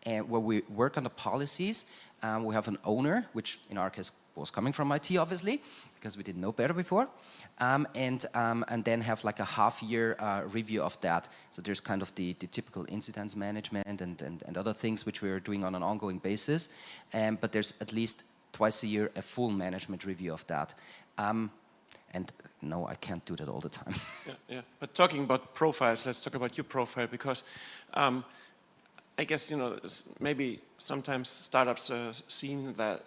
where we work on the policies. We have an owner, which in our case was coming from IT, obviously, because we didn't know better before, and then have like a half-year review of that. So there's kind of the typical incidents management and other things which we're doing on an ongoing basis, but there's at least twice a year a full management review of that. And no, I can't do that all the time. Yeah. But talking about profiles, let's talk about your profile, because I guess, you know, maybe sometimes startups are seen that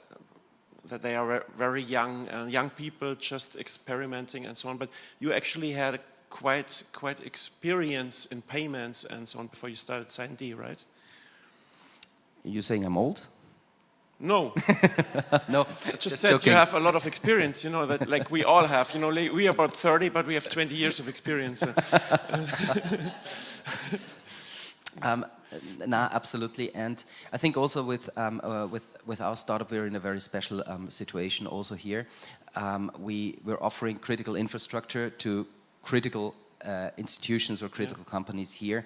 they are very young people just experimenting and so on. But you actually had quite experience in payments and so on before you started Sign-D, right? You're saying I'm old? No. No. I just said joking. You have a lot of experience, you know, that like we all have. You know, we are about 30, but we have 20 years of experience. Nah, absolutely. And I think also with our startup, we're in a very special situation also here. We're offering critical infrastructure to critical institutions or critical companies here.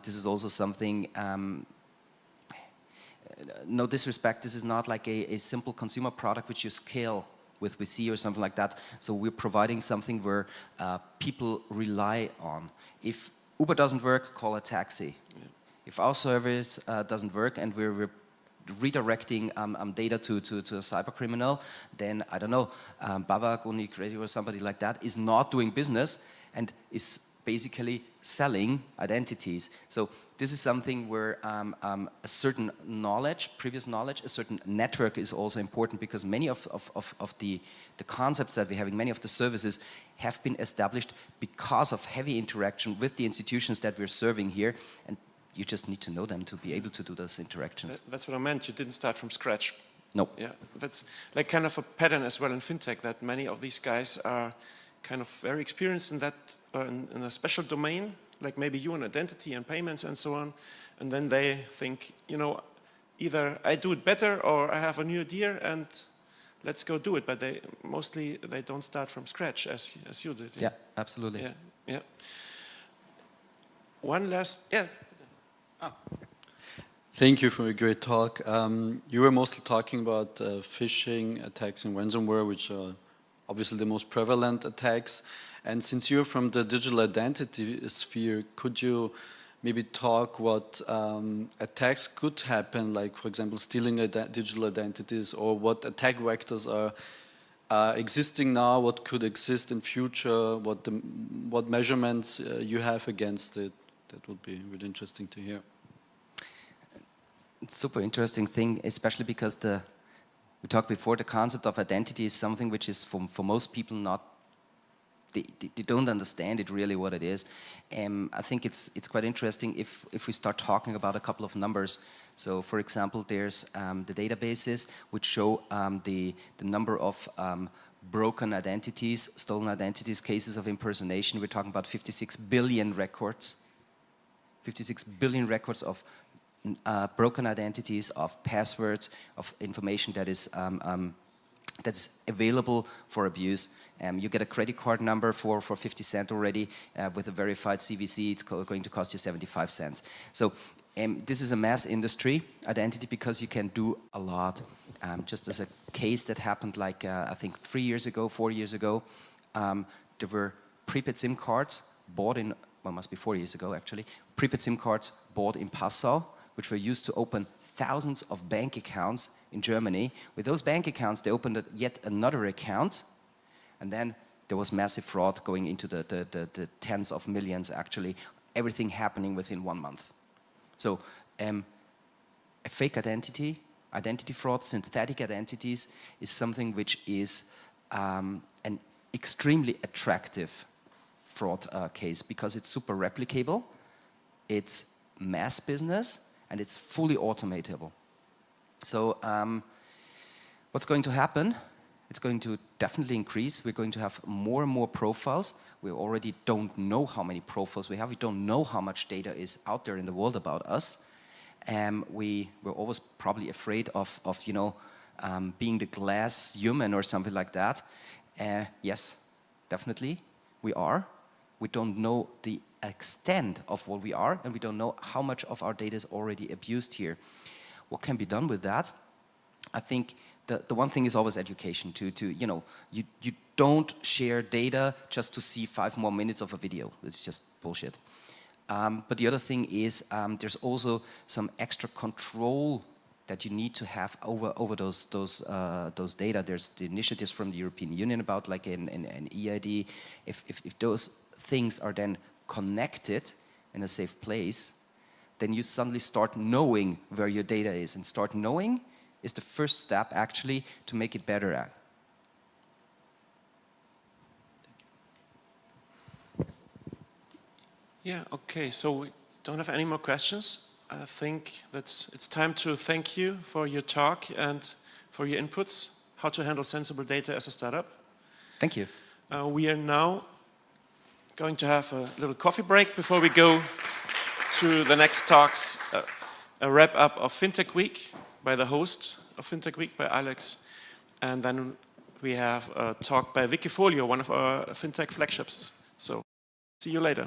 This is also something, no disrespect, this is not like a simple consumer product which you scale with VC or something like that. So we're providing something where people rely on. If Uber doesn't work, call a taxi. Yeah. If our service doesn't work and we're redirecting data to a cyber criminal, then I don't know, Bavak, Unicredit or somebody like that is not doing business and is basically selling identities. So this is something where a certain knowledge, previous knowledge, a certain network is also important, because many of the concepts that we're having, many of the services have been established because of heavy interaction with the institutions that we're serving here, and you just need to know them to be able to do those interactions. That's what I meant. You didn't start from scratch. No. Yeah, that's like kind of a pattern as well in fintech, that many of these guys are kind of very experienced in that, in a special domain, like maybe you in identity and payments and so on, and then they think, you know, either I do it better or I have a new idea and let's go do it. But they don't start from scratch as you did. Yeah, absolutely. Yeah. One last, yeah. Oh. Thank you for a great talk. You were mostly talking about phishing attacks and ransomware, which are obviously the most prevalent attacks. And since you're from the digital identity sphere, could you maybe talk what attacks could happen, like, for example, stealing digital identities, or what attack vectors are existing now, what could exist in future, what measurements you have against it? That would be really interesting to hear. It's a super interesting thing, especially because the We talked before, the concept of identity is something which is for most people not, they don't understand it really what it is. I think it's quite interesting if we start talking about a couple of numbers. So for example, there's the databases which show the number of broken identities, stolen identities, cases of impersonation. We're talking about 56 billion records. 56 billion records of broken identities, of passwords, of information that is that's available for abuse. You get a credit card number for 50 cents already. With a verified CVC, it's going to cost you 75 cents. So this is a mass industry, identity, because you can do a lot. Just as a case that happened like, I think 4 years ago, there were prepaid SIM cards bought in, well, must be 4 years ago actually, prepaid SIM cards bought in Passau, which were used to open thousands of bank accounts in Germany. With those bank accounts, they opened yet another account, and then there was massive fraud going into the tens of millions actually, everything happening within 1 month. So a fake identity fraud, synthetic identities is something which is an extremely attractive fraud case because it's super replicable, it's mass business, and it's fully automatable. So what's going to happen? It's going to definitely increase. We're going to have more and more profiles. We already don't know how many profiles we have. We don't know how much data is out there in the world about us. We're always probably afraid of you know, being the glass human or something like that. Yes, definitely, we are. We don't know the extent of what we are, and we don't know how much of our data is already abused here. What can be done with that? I think the one thing is always education. You know, you don't share data just to see 5 more minutes of a video. It's just bullshit. But the other thing is there's also some extra control that you need to have over those data. There's the initiatives from the European Union about like an EID. If those things are then connected in a safe place, then you suddenly start knowing where your data is, and start knowing is the first step actually to make it better at. Yeah, okay, so we don't have any more questions. I think it's time to thank you for your talk and for your inputs, how to handle sensible data as a startup. Thank you. We are now going to have a little coffee break before we go to the next talks, a wrap-up of FinTech Week by the host of FinTech Week, by Alex. And then we have a talk by Wikifolio, one of our FinTech flagships. So see you later.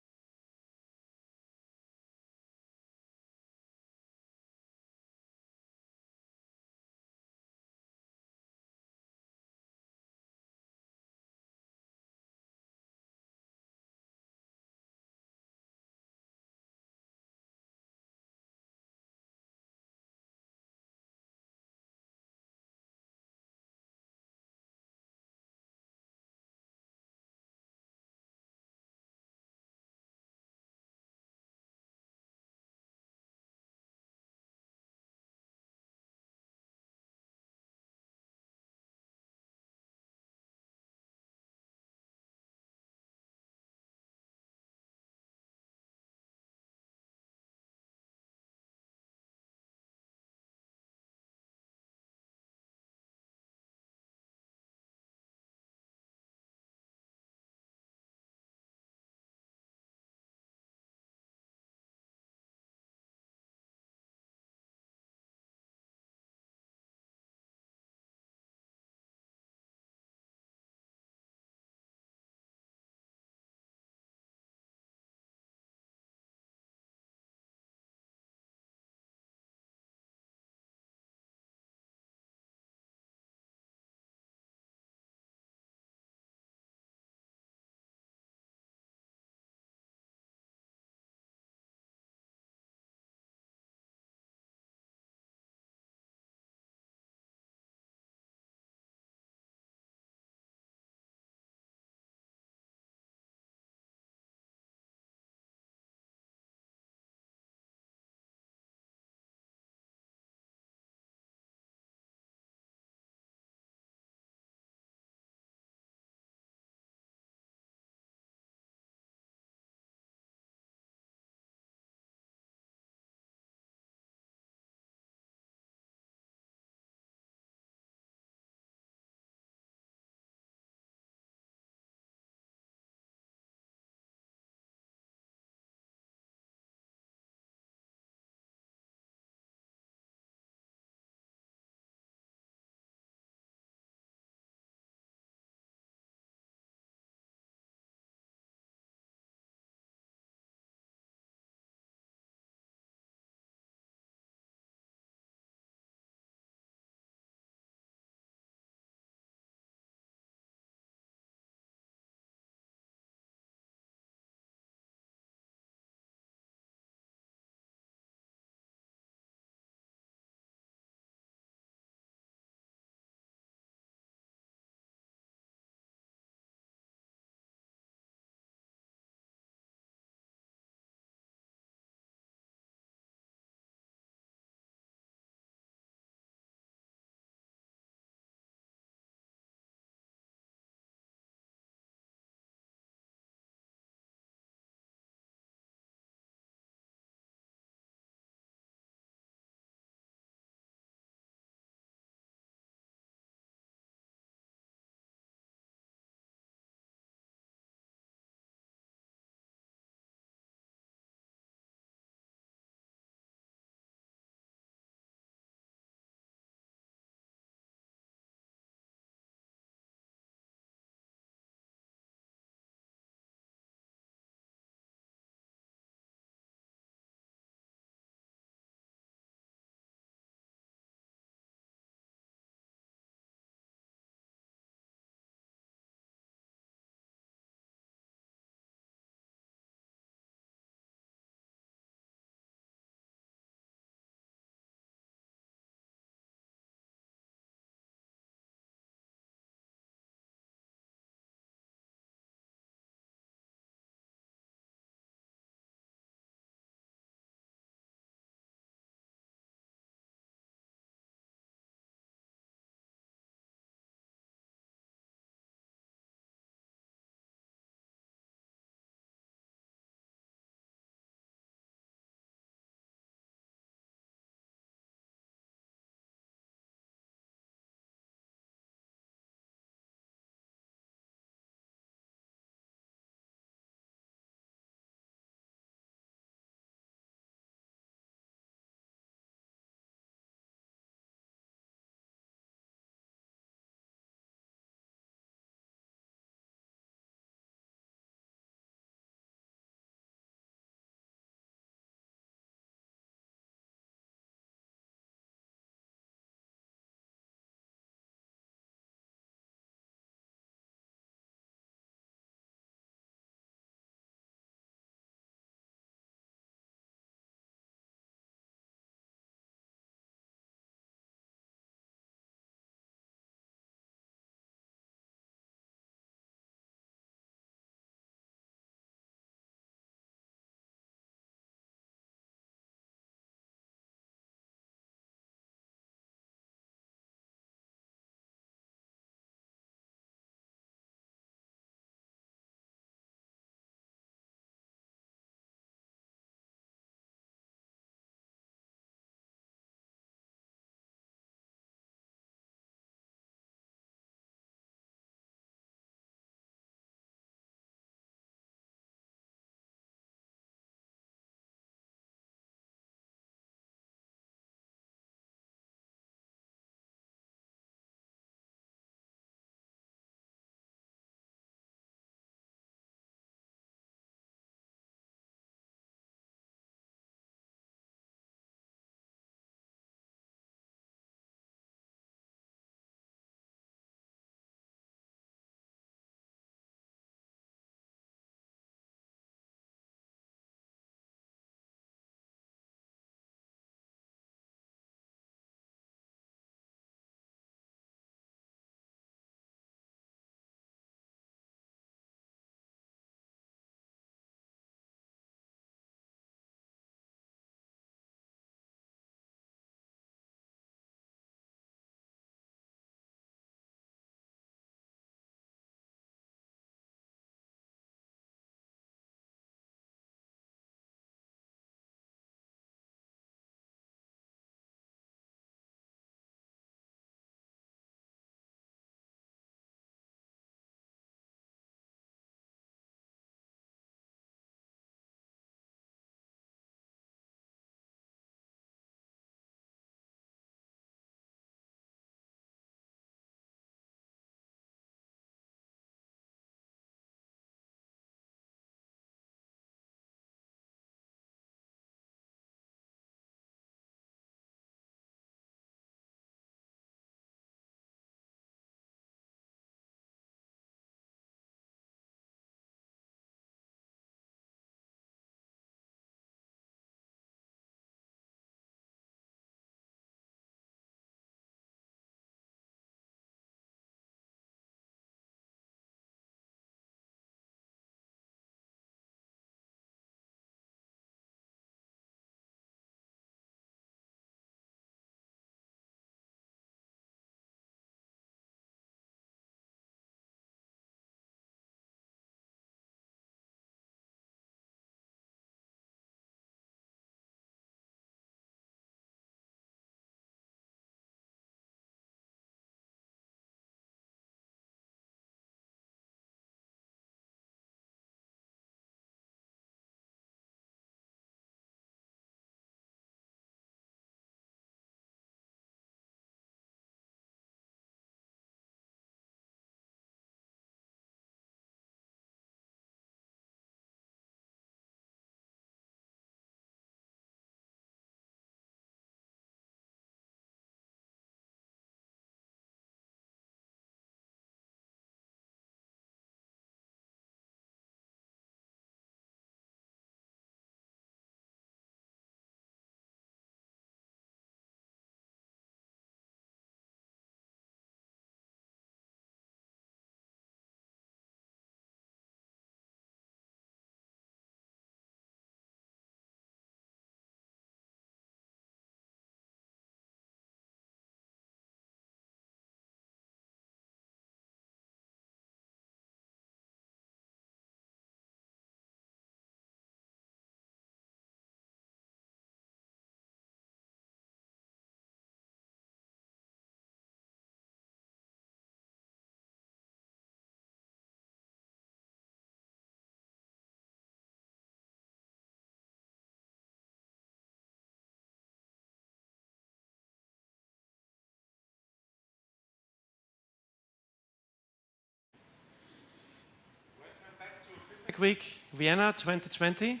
Week Vienna 2020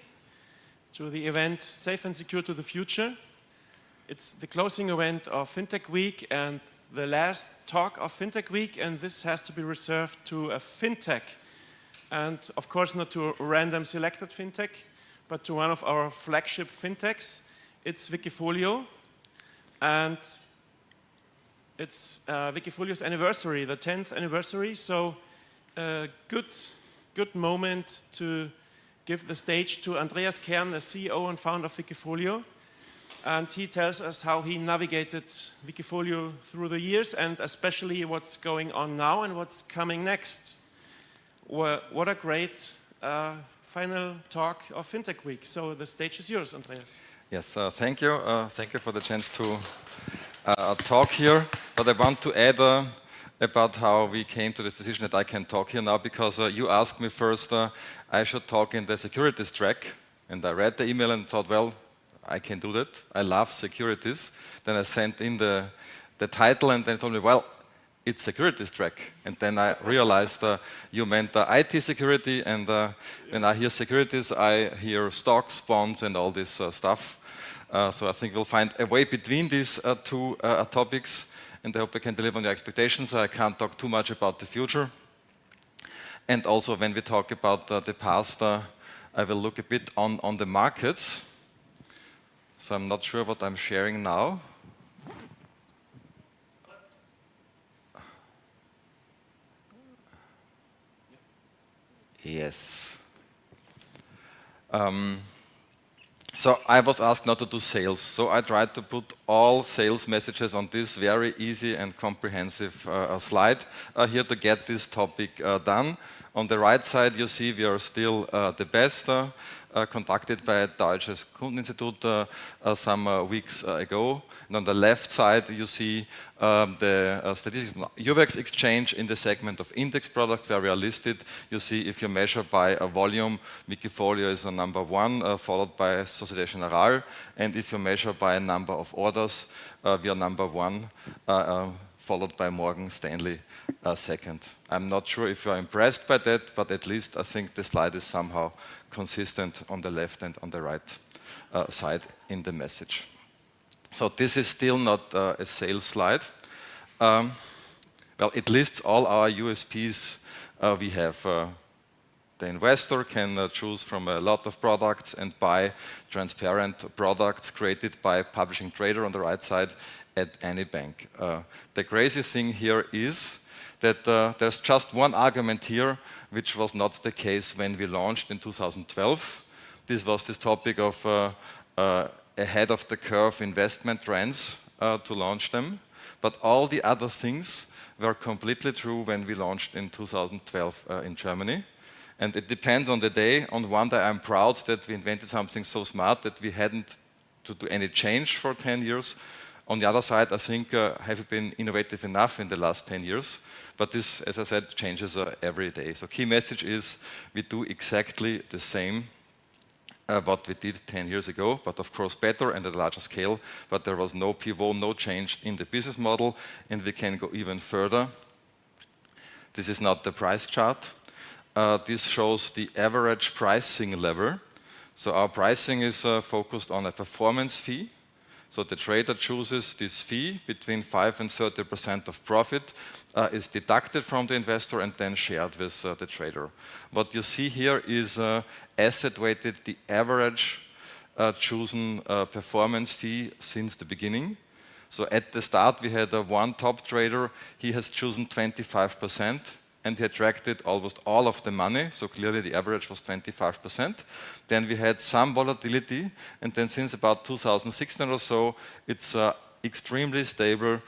to the event Safe and Secure to the Future. It's the closing event of FinTech Week and the last talk of FinTech Week, and this has to be reserved to a FinTech. And of course not to a random selected FinTech, but to one of our flagship FinTechs. It's Wikifolio, and it's Wikifolio's anniversary, the 10th anniversary, so a good moment to give the stage to Andreas Kern, the CEO and founder of Wikifolio. And he tells us how he navigated Wikifolio through the years and especially what's going on now and what's coming next. What a great final talk of FinTech Week. So the stage is yours, Andreas. Yes, thank you. Thank you for the chance to talk here. But I want to add about how we came to this decision that I can talk here now, because you asked me first I should talk in the securities track. And I read the email and thought, well, I can do that. I love securities. Then I sent in the title and then told me, well, it's securities track. And then I realized you meant IT security, and when I hear securities, I hear stocks, bonds, and all this stuff. So I think we'll find a way between these two topics, and I hope I can deliver on your expectations. I can't talk too much about the future. And also when we talk about the past, I will look a bit on the markets. So I'm not sure what I'm sharing now. Yes. So I was asked not to do sales. So I tried to put all sales messages on this very easy and comprehensive slide here to get this topic done. On the right side, you see we are still the best, conducted by Deutsches Kundeninstitut some weeks ago. And on the left side, you see the statistics from Eurex Exchange in the segment of index products where we are listed. You see if you measure by a volume, Wikifolio is number 1, followed by Société Générale. And if you measure by a number of orders, we are number 1, followed by Morgan Stanley second. I'm not sure if you're impressed by that, but at least I think the slide is somehow consistent on the left and on the right side in the message. So this is still not a sales slide. Well, it lists all our USPs we have. The investor can choose from a lot of products and buy transparent products created by publishing trader on the right side at any bank. The crazy thing here is that there's just one argument here, which was not the case when we launched in 2012. This was this topic of ahead of the curve investment trends to launch them. But all the other things were completely true when we launched in 2012 in Germany. And it depends on the day. On one day, I'm proud that we invented something so smart that we hadn't to do any change for 10 years. On the other side, I think have we been innovative enough in the last 10 years? But this, as I said, changes every day. So key message is we do exactly the same what we did 10 years ago, but of course better and at a larger scale. But there was no pivot, no change in the business model, and we can go even further. This is not the price chart. This shows the average pricing level. So our pricing is focused on a performance fee. So the trader chooses this fee between 5 and 30% of profit is deducted from the investor and then shared with the trader. What you see here is asset weighted, the average chosen performance fee since the beginning. So at the start we had one top trader, he has chosen 25%. And he attracted almost all of the money, so clearly the average was 25%. Then we had some volatility, and then since about 2016 or so, it's extremely stable,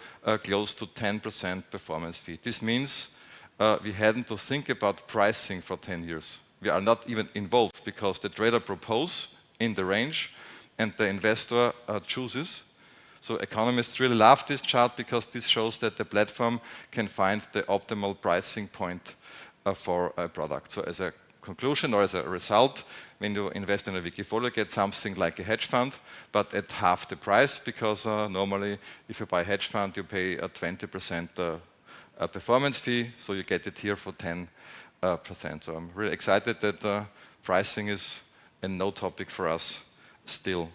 close to 10% performance fee. This means we hadn't to think about pricing for 10 years. We are not even involved because the trader proposes in the range, and the investor chooses. So economists really love this chart because this shows that the platform can find the optimal pricing point for a product. So as a conclusion or as a result, when you invest in a Wikifolio, you get something like a hedge fund, but at half the price, because normally if you buy a hedge fund, you pay a 20% performance fee, so you get it here for 10 So I'm really excited that pricing is a no topic for us still.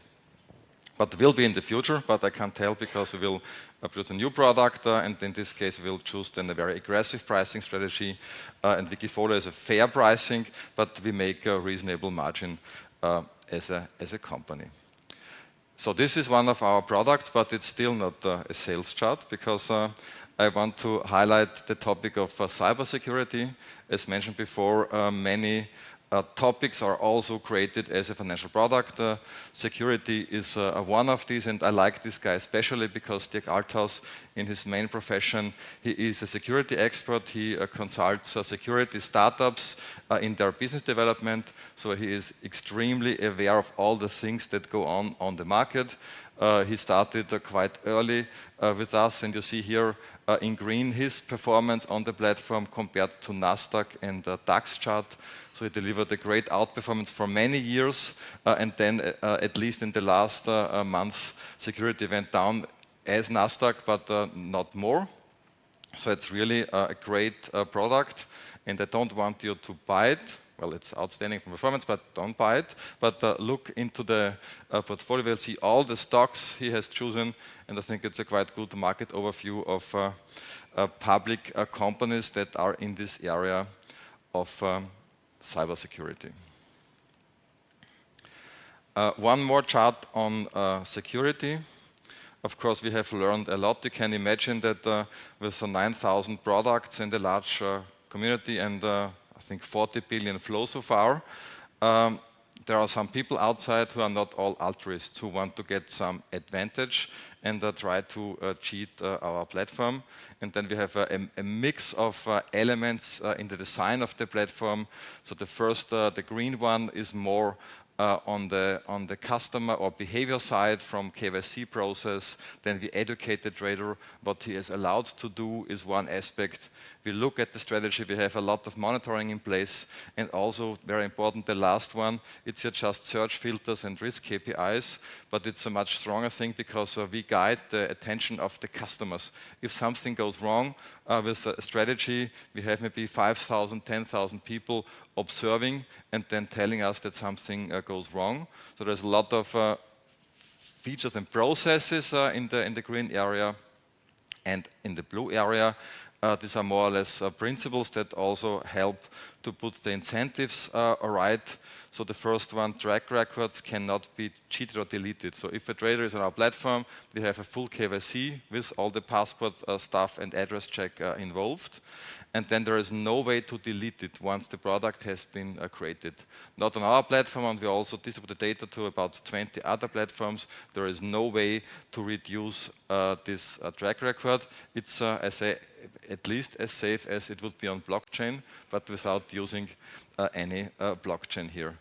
But will be in the future, but I can't tell because we will produce a new product, and in this case we will choose then a very aggressive pricing strategy, and Wikifolio is a fair pricing, but we make a reasonable margin as a company. So this is one of our products, but it's still not a sales chart, because I want to highlight the topic of cybersecurity. As mentioned before, many topics are also created as a financial product. Security is one of these, and I like this guy especially because Dirk Althaus, in his main profession, he is a security expert. He consults security startups in their business development, so he is extremely aware of all the things that go on the market. He started quite early with us, and you see here in green his performance on the platform compared to Nasdaq and the DAX chart. So he delivered a great outperformance for many years, and then at least in the last months, security went down as Nasdaq, but not more. So it's really a great product, and I don't want you to buy it. Well, it's outstanding for performance, but don't buy it. But look into the portfolio, you'll see all the stocks he has chosen, and I think it's a quite good market overview of public companies that are in this area of cybersecurity. One more chart on security. Of course, we have learned a lot. You can imagine that with 9,000 products in the large community and I think 40 billion flow so far, there are some people outside who are not all altruists, who want to get some advantage and try to cheat our platform. And then we have a mix of elements in the design of the platform. So the first, the green one, is more on the customer or behavior side from KYC process. Then we educate the trader. What he is allowed to do is one aspect. We look at the strategy. We have a lot of monitoring in place, and also very important, the last one. It's here just search filters and risk KPIs, but it's a much stronger thing because we guide the attention of the customers. If something goes wrong with a strategy, we have maybe 5,000, 10,000 people observing and then telling us that something goes wrong. So there's a lot of features and processes in the green area, and in the blue area. These are more or less principles that also help to put the incentives right. So the first one, track records cannot be cheated or deleted. So if a trader is on our platform, we have a full KYC with all the passport stuff and address check involved. And then there is no way to delete it once the product has been created. Not on our platform, and we also distribute the data to about 20 other platforms. There is no way to reduce this track record. It's, I say, at least as safe as it would be on blockchain, but without using any blockchain here.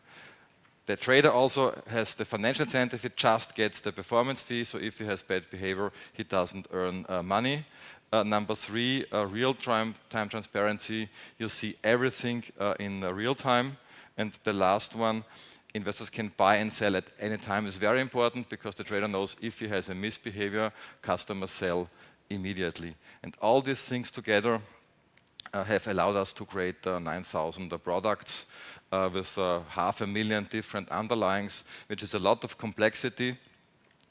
The trader also has the financial incentive. He just gets the performance fee. So if he has bad behavior, he doesn't earn money. Number three, real-time transparency. You see everything in real time. And the last one, investors can buy and sell at any time, is very important because the trader knows if he has a misbehavior, customers sell immediately. And all these things together have allowed us to create 9,000 products with 500,000 different underlyings, which is a lot of complexity,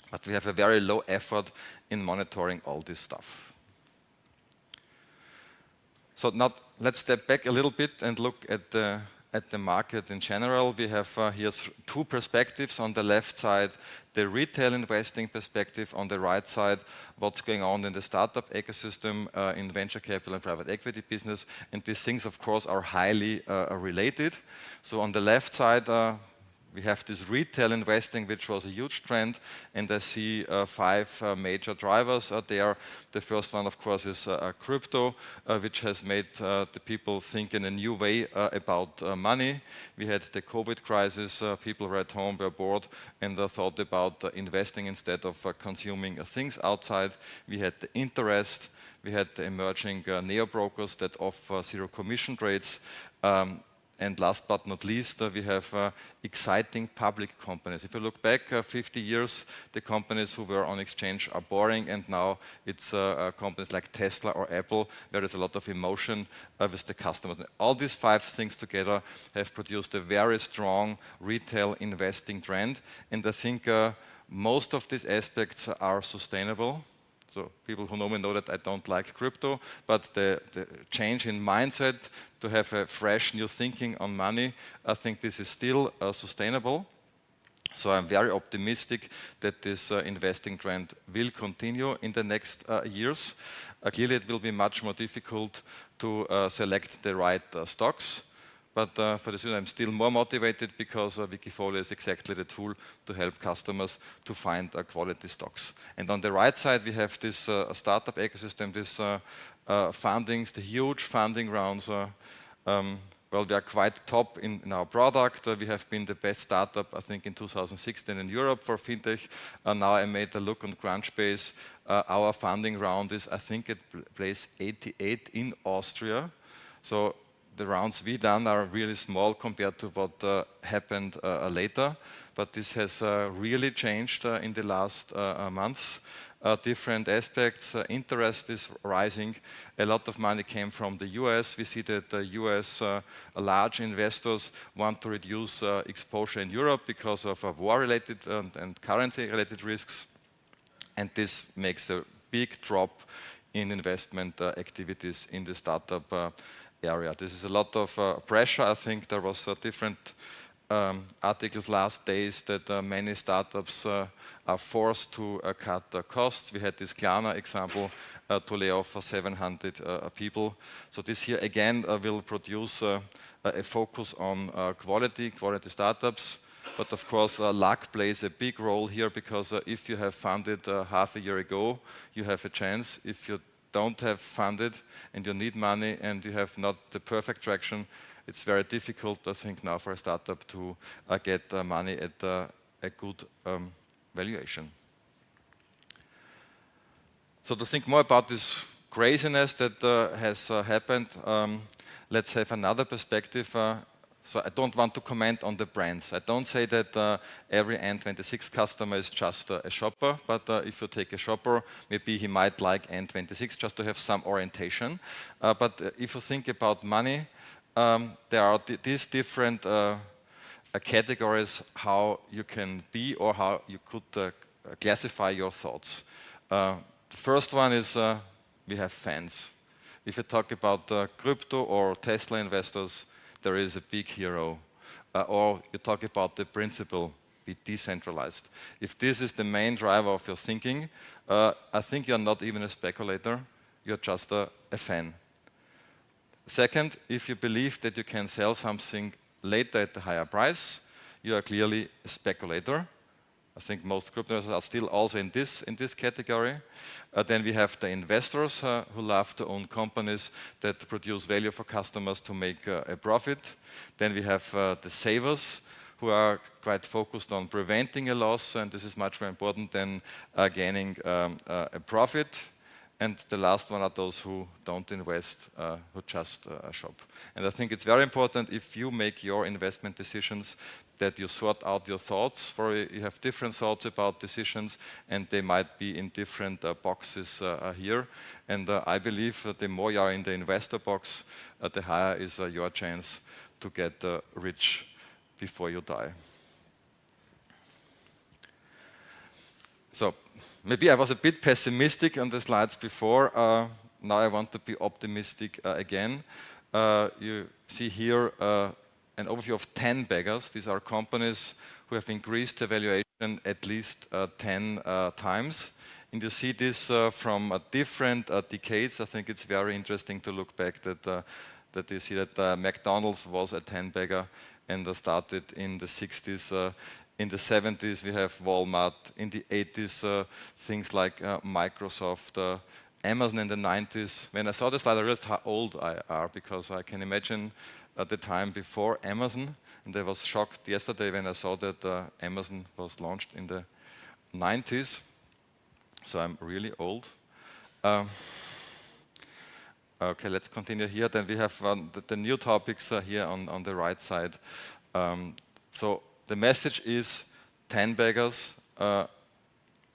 but we have a very low effort in monitoring all this stuff. So now let's step back a little bit and look at the market in general. We have here two perspectives. On the left side, the retail investing perspective. On the right side, what's going on in the startup ecosystem in venture capital and private equity business. And these things, of course, are highly related. So on the left side, we have this retail investing, which was a huge trend, and I see 5 major drivers there. The first one, of course, is crypto, which has made the people think in a new way about money. We had the COVID crisis, people were at home, were bored, and thought about investing instead of consuming things outside. We had the interest, we had the emerging neo-brokers that offer zero commission rates. And last but not least, we have exciting public companies. If you look back 50 years, the companies who were on exchange are boring, and now it's companies like Tesla or Apple, where there's a lot of emotion with the customers. All these 5 things together have produced a very strong retail investing trend, and I think most of these aspects are sustainable. So people who know me know that I don't like crypto, but the change in mindset to have a fresh new thinking on money, I think this is still sustainable. So I'm very optimistic that this investing trend will continue in the next years. Clearly it will be much more difficult to select the right stocks. But for this reason, I'm still more motivated because Wikifolio is exactly the tool to help customers to find quality stocks. And on the right side, we have this startup ecosystem, this fundings, the huge funding rounds. Well, we are quite top in our product. We have been the best startup, I think, in 2016 in Europe for fintech. Now I made a look on Crunchbase. Our funding round is, I think, at place 88 in Austria. So the rounds we done are really small compared to what happened later, but this has really changed in the last months. Different aspects, interest is rising. A lot of money came from the US. We see that the US large investors want to reduce exposure in Europe because of war-related and currency-related risks, and this makes a big drop in investment activities in the startup area. This is a lot of pressure. I think there was different articles last days that many startups are forced to cut costs. We had this Klarna example to lay off 700 people. So this here again will produce a focus on quality startups. But of course, luck plays a big role here because if you have funded half a year ago, you have a chance. If you don't have funded and you need money and you have not the perfect traction, it's very difficult, I think, now for a startup to get money at a good valuation. So to think more about this craziness that has happened, let's have another perspective. So I don't want to comment on the brands. I don't say that every N26 customer is just a shopper, but if you take a shopper, maybe he might like N26 just to have some orientation. But if you think about money, there are these different categories how you can be or how you could classify your thoughts. The first one is we have fans. If you talk about crypto or Tesla investors, there is a big hero. Or you talk about the principle, be decentralized. If this is the main driver of your thinking, I think you're not even a speculator, you're just a fan. Second, if you believe that you can sell something later at a higher price, you are clearly a speculator. I think most crypto investors are still also in this category. Then we have the investors who love to own companies that produce value for customers to make a profit. Then we have the savers who are quite focused on preventing a loss, and this is much more important than gaining a profit. And the last one are those who don't invest, who just shop. And I think it's very important if you make your investment decisions that you sort out your thoughts, for you have different thoughts about decisions and they might be in different boxes here. And I believe the more you are in the investor box, the higher is your chance to get rich before you die. So maybe I was a bit pessimistic on the slides before. Now I want to be optimistic again. You see here an overview of 10 baggers. These are companies who have increased the valuation at least 10 times. And you see this from different decades. I think it's very interesting to look back that you see that McDonald's was a 10-bagger and started in the 60s. In the 70s, we have Walmart. In the 80s, things like Microsoft. Amazon in the 90s. When I saw this slide, I realized how old I am, because I can imagine at the time before Amazon, and I was shocked yesterday when I saw that Amazon was launched in the 90s. So I'm really old. Okay, let's continue here. Then we have the new topics here on the right side. So the message is 10-baggers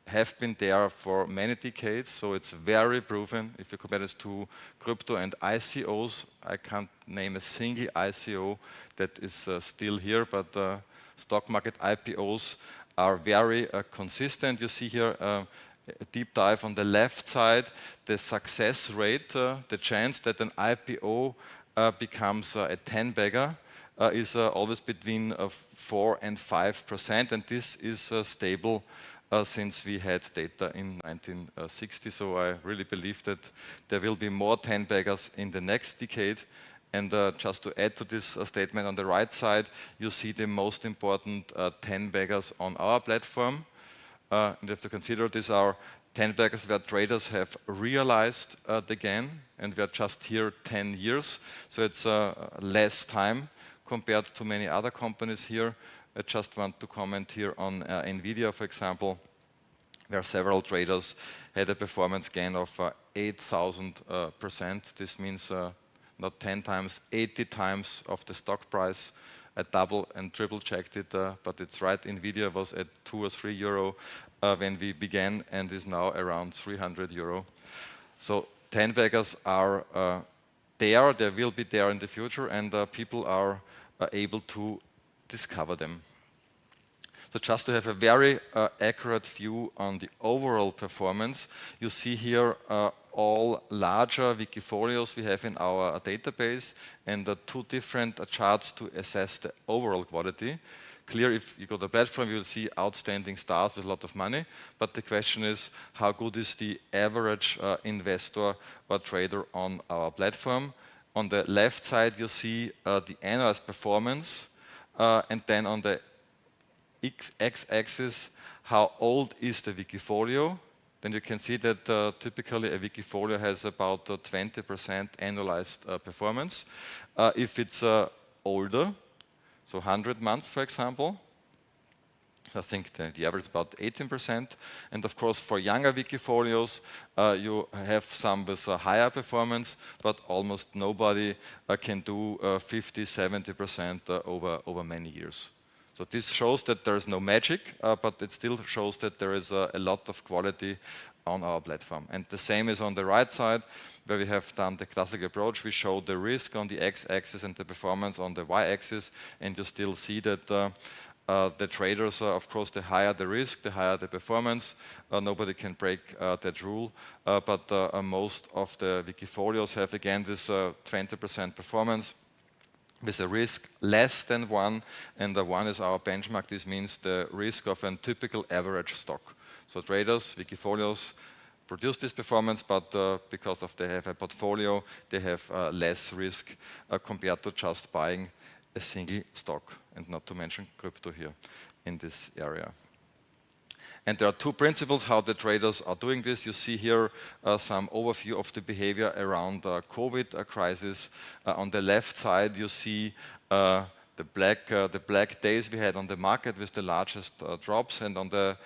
have been there for many decades, so it's very proven. If you compare this to crypto and ICOs, I can't name a single ICO that is still here, but stock market IPOs are very consistent. You see here a deep dive on the left side, the success rate, the chance that an IPO becomes a 10-bagger is always between 4 and 5%, and this is stable since we had data in 1960. So I really believe that there will be more 10-baggers in the next decade. And just to add to this statement on the right side, you see the most important 10-baggers on our platform. And you have to consider these are 10-baggers where traders have realized the gain, and we are just here 10 years. So it's less time compared to many other companies here. I just want to comment here on NVIDIA, for example, where several traders had a performance gain of 8,000%. This means not 10 times, 80 times of the stock price. I double and triple checked it, but it's right. NVIDIA was at 2 or 3 euro when we began and is now around 300 euro. So 10-baggers are there, they will be there in the future, and people are able to discover them. So just to have a very accurate view on the overall performance, you see here all larger Wikifolios we have in our database and two different charts to assess the overall quality. Clear, if you go to the platform, you will see outstanding stars with a lot of money, but the question is, how good is the average investor or trader on our platform? On the left side, you see the analyzed performance, and then on the x-axis, how old is the Wikifolio? Then you can see that typically a Wikifolio has about 20% annualized performance. If it's older, so 100 months, for example, I think the average is about 18%. And of course, for younger Wikifolios, you have some with a higher performance, but almost nobody can do 50, 70% over many years. So this shows that there is no magic, but it still shows that there is a lot of quality on our platform. And the same is on the right side, where we have done the classic approach. We show the risk on the x-axis and the performance on the y-axis, and you still see that the traders, of course, the higher the risk, the higher the performance. Nobody can break that rule, but most of the Wikifolios have, again, this 20% performance with a risk less than 1, and 1 is our benchmark. This means the risk of a typical average stock. So traders, Wikifolios, produce this performance, but because they have a portfolio, they have less risk compared to just buying a single stock, and not to mention crypto here in this area. And there are two principles how the traders are doing this. You see here some overview of the behavior around COVID crisis. On the left side, you see the black days we had on the market with the largest drops, and on the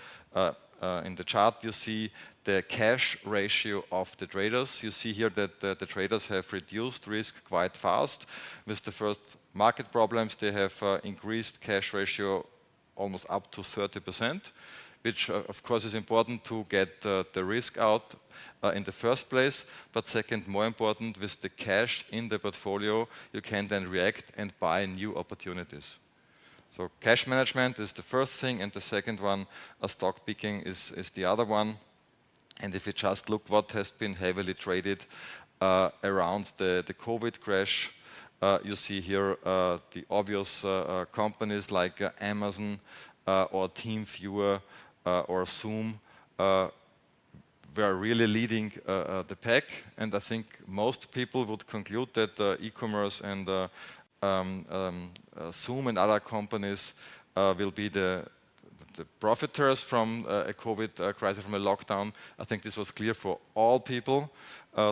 in the chart you see the cash ratio of the traders. You see here that the traders have reduced risk quite fast. With the first market problems, they have increased cash ratio almost up to 30%. Which of course is important to get the risk out in the first place, but second, more important, with the cash in the portfolio, you can then react and buy new opportunities. So cash management is the first thing, and the second one, stock picking, is the other one. And if you just look what has been heavily traded around the COVID crash, you see here the obvious companies like Amazon or TeamViewer or Zoom were really leading the pack, and I think most people would conclude that e-commerce and Zoom and other companies will be the profiteers from a COVID crisis, from a lockdown. I think this was clear for all people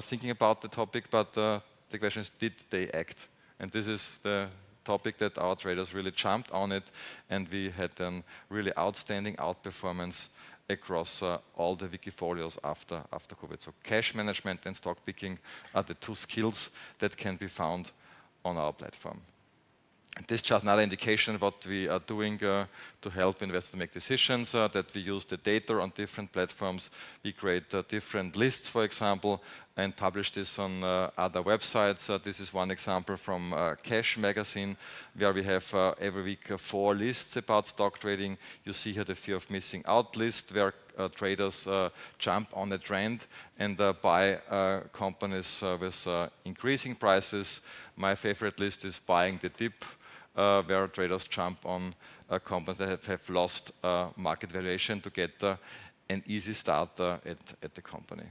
thinking about the topic, but the question is, did they act? And this is the topic that our traders really jumped on it, and we had a really outstanding outperformance across all the Wikifolios after COVID. So cache management and stock picking are the two skills that can be found on our platform. And this is just another indication what we are doing to help investors make decisions, that we use the data on different platforms. We create different lists, for example, and publish this on other websites. This is one example from Cash magazine, where we have every week 4 lists about stock trading. You see here the fear of missing out list, where traders jump on a trend and buy companies with increasing prices. My favorite list is buying the dip, where traders jump on companies that have lost market valuation to get an easy start at the company.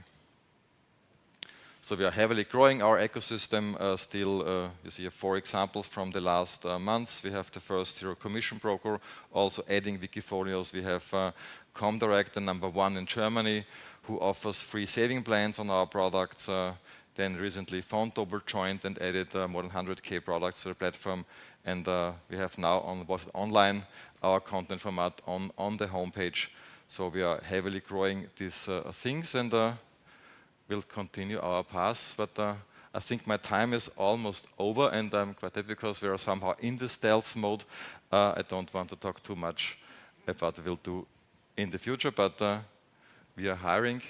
So we are heavily growing our ecosystem still. You see 4 examples from the last months. We have the first zero commission broker, also adding Wikifolios. We have Comdirect, the #1 in Germany, who offers free saving plans on our products. Then recently Fontobel joined and added more than 100K products to the platform. And we have now online our content format on the homepage. So we are heavily growing these things, and we'll continue our path. But I think my time is almost over, and I'm quite happy because we are somehow in the stealth mode. I don't want to talk too much about what we'll do in the future, but we are hiring.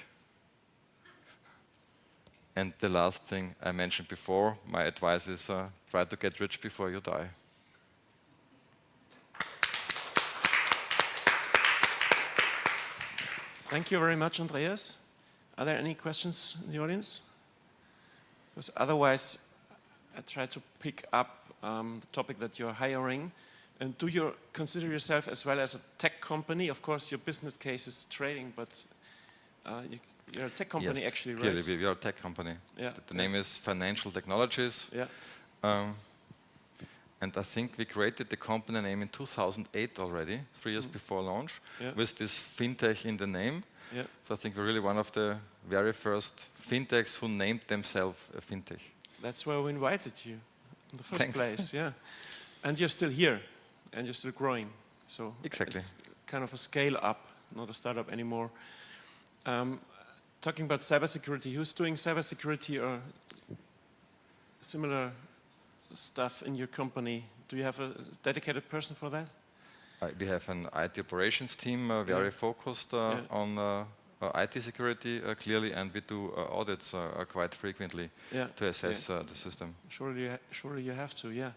And the last thing I mentioned before, my advice is try to get rich before you die. Thank you very much, Andreas. Are there any questions in the audience? Because otherwise, I try to pick up the topic that you're hiring. And do you consider yourself as well as a tech company? Of course, your business case is trading, but you're a tech company, yes, actually, right? Clearly, we are a tech company. Yeah. The name is Financial Technologies. Yeah. And I think we created the company name in 2008 already, 3 years before launch, with this fintech in the name. Yeah. So I think we're really one of the very first fintechs who named themselves a fintech. That's why we invited you in the first Thanks. place, yeah. And you're still here, and you're still growing. So Exactly. it's kind of a scale up, not a startup anymore. Talking about cybersecurity, who's doing cybersecurity or similar stuff in your company? Do you have a dedicated person for that? We have an IT operations team very focused on IT security, clearly, and we do audits quite frequently to assess the system. Surely you have to, yeah.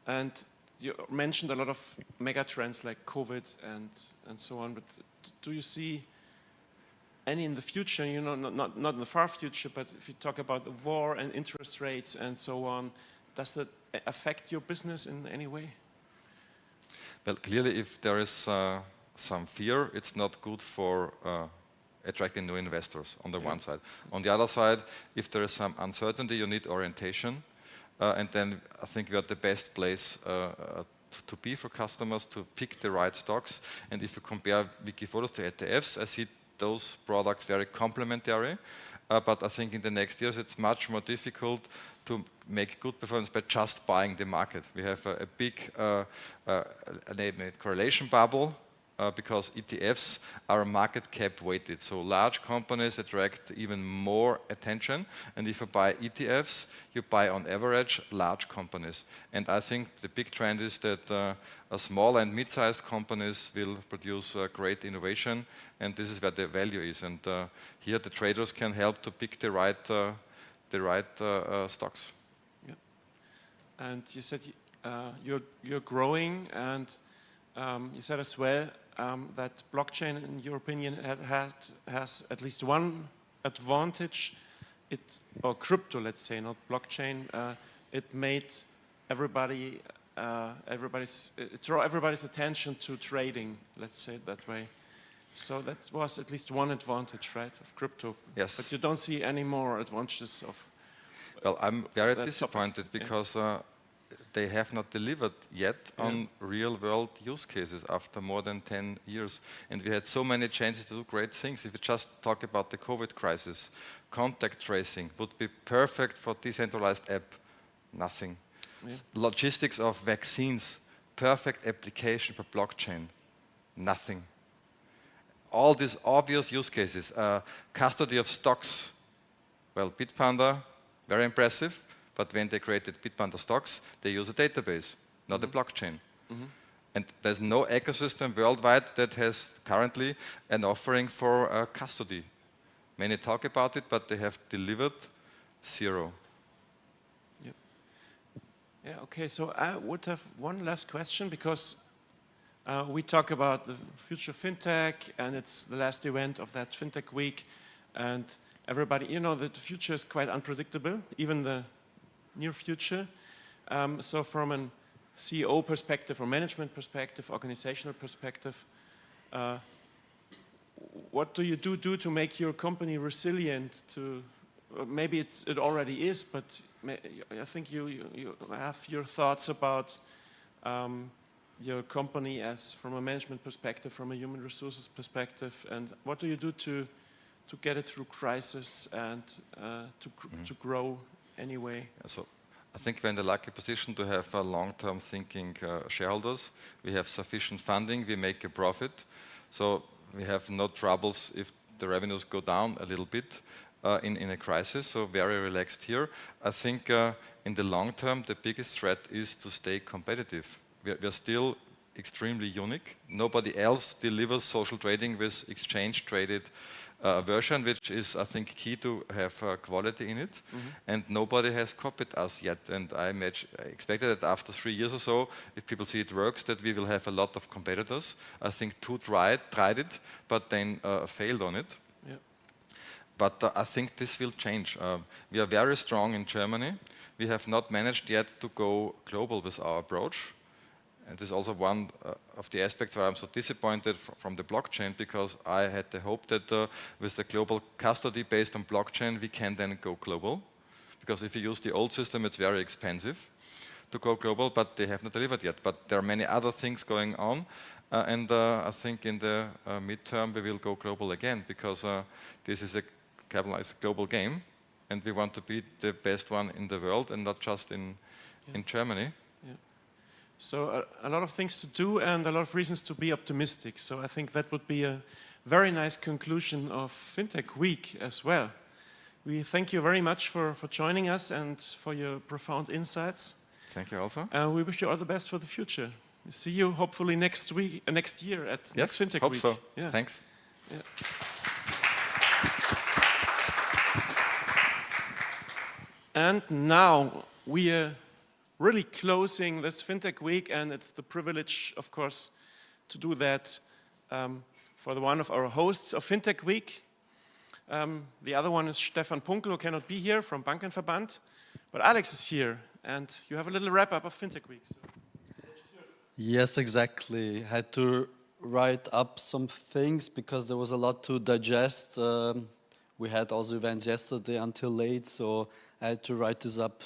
And you mentioned a lot of mega trends like COVID and so on, but do you see any in the future, you know, not in the far future, but if you talk about the war and interest rates and so on, does that affect your business in any way? Well, clearly, if there is some fear, it's not good for attracting new investors on the one side. On the other side, if there is some uncertainty, you need orientation. And then I think we are the best place to be for customers, to pick the right stocks. And if you compare Wikifolios to ETFs, I see those products very complementary. But I think in the next years, it's much more difficult to make good performance by just buying the market. We have a big correlation bubble because ETFs are market cap weighted. So large companies attract even more attention. And if you buy ETFs, you buy on average large companies. And I think the big trend is that small and mid-sized companies will produce great innovation. And this is where the value is. And here the traders can help to pick the right stocks. Yeah. And you said you're growing, and you said as well that blockchain, in your opinion, has at least one advantage. Or crypto, let's say, not blockchain. It made draw everybody's attention to trading. Let's say it that way. So that was at least one advantage, right, of crypto. Yes. But you don't see any more advantages of. Well, I'm very disappointed because they have not delivered yet on real-world use cases after more than 10 years. And we had so many chances to do great things. If you just talk about the COVID crisis, contact tracing would be perfect for decentralized app. Nothing. Yeah. Logistics of vaccines, perfect application for blockchain. Nothing. all these obvious use cases. Custody of stocks. Well, Bitpanda, very impressive, but when they created Bitpanda stocks, they use a database, not a blockchain. And there's no ecosystem worldwide that has currently an offering for custody. Many talk about it, but they have delivered zero. Yep. Yeah, okay, so I would have one last question, because we talk about the future fintech, and it's the last event of that fintech week, and everybody, you know, that the future is quite unpredictable, even the near future. So from a CEO perspective or management perspective, organizational perspective, what do you do to make your company resilient to, maybe it already is, but I think you have your thoughts about your company as from a management perspective, from a human resources perspective, and what do you do to get it through crisis and to grow anyway? So I think we're in the lucky position to have long-term thinking shareholders. We have sufficient funding, we make a profit, so we have no troubles if the revenues go down a little bit in a crisis, so very relaxed here. I think in the long term, the biggest threat is to stay competitive. We're still extremely unique. Nobody else delivers social trading with exchange-traded version, which is, I think, key to have quality in it. And nobody has copied us yet. And I expected that after 3 years or so, if people see it works, that we will have a lot of competitors. I think 2 tried it, but then failed on it. Yeah. But I think this will change. We are very strong in Germany. We have not managed yet to go global with our approach. And this is also one of the aspects why I'm so disappointed from the blockchain, because I had the hope that with the global custody based on blockchain, we can then go global. Because if you use the old system, it's very expensive to go global, but they have not delivered yet. But there are many other things going on. And I think in the midterm, we will go global again, because this is a global game. And we want to be the best one in the world, and not just in Germany. So a lot of things to do and a lot of reasons to be optimistic. So I think that would be a very nice conclusion of FinTech Week as well. We thank you very much for joining us and for your profound insights. Thank you also. We wish you all the best for the future. See you hopefully next year at next FinTech hope Week. So. Yeah. Thanks. Yeah. And now we are really closing this FinTech Week, and it's the privilege, of course, to do that for one of our hosts of FinTech Week. The other one is Stefan Punkel, who cannot be here from Bankenverband, but Alex is here, and you have a little wrap-up of FinTech Week. So. Yes, exactly. I had to write up some things because there was a lot to digest. We had also events yesterday until late, so I had to write this up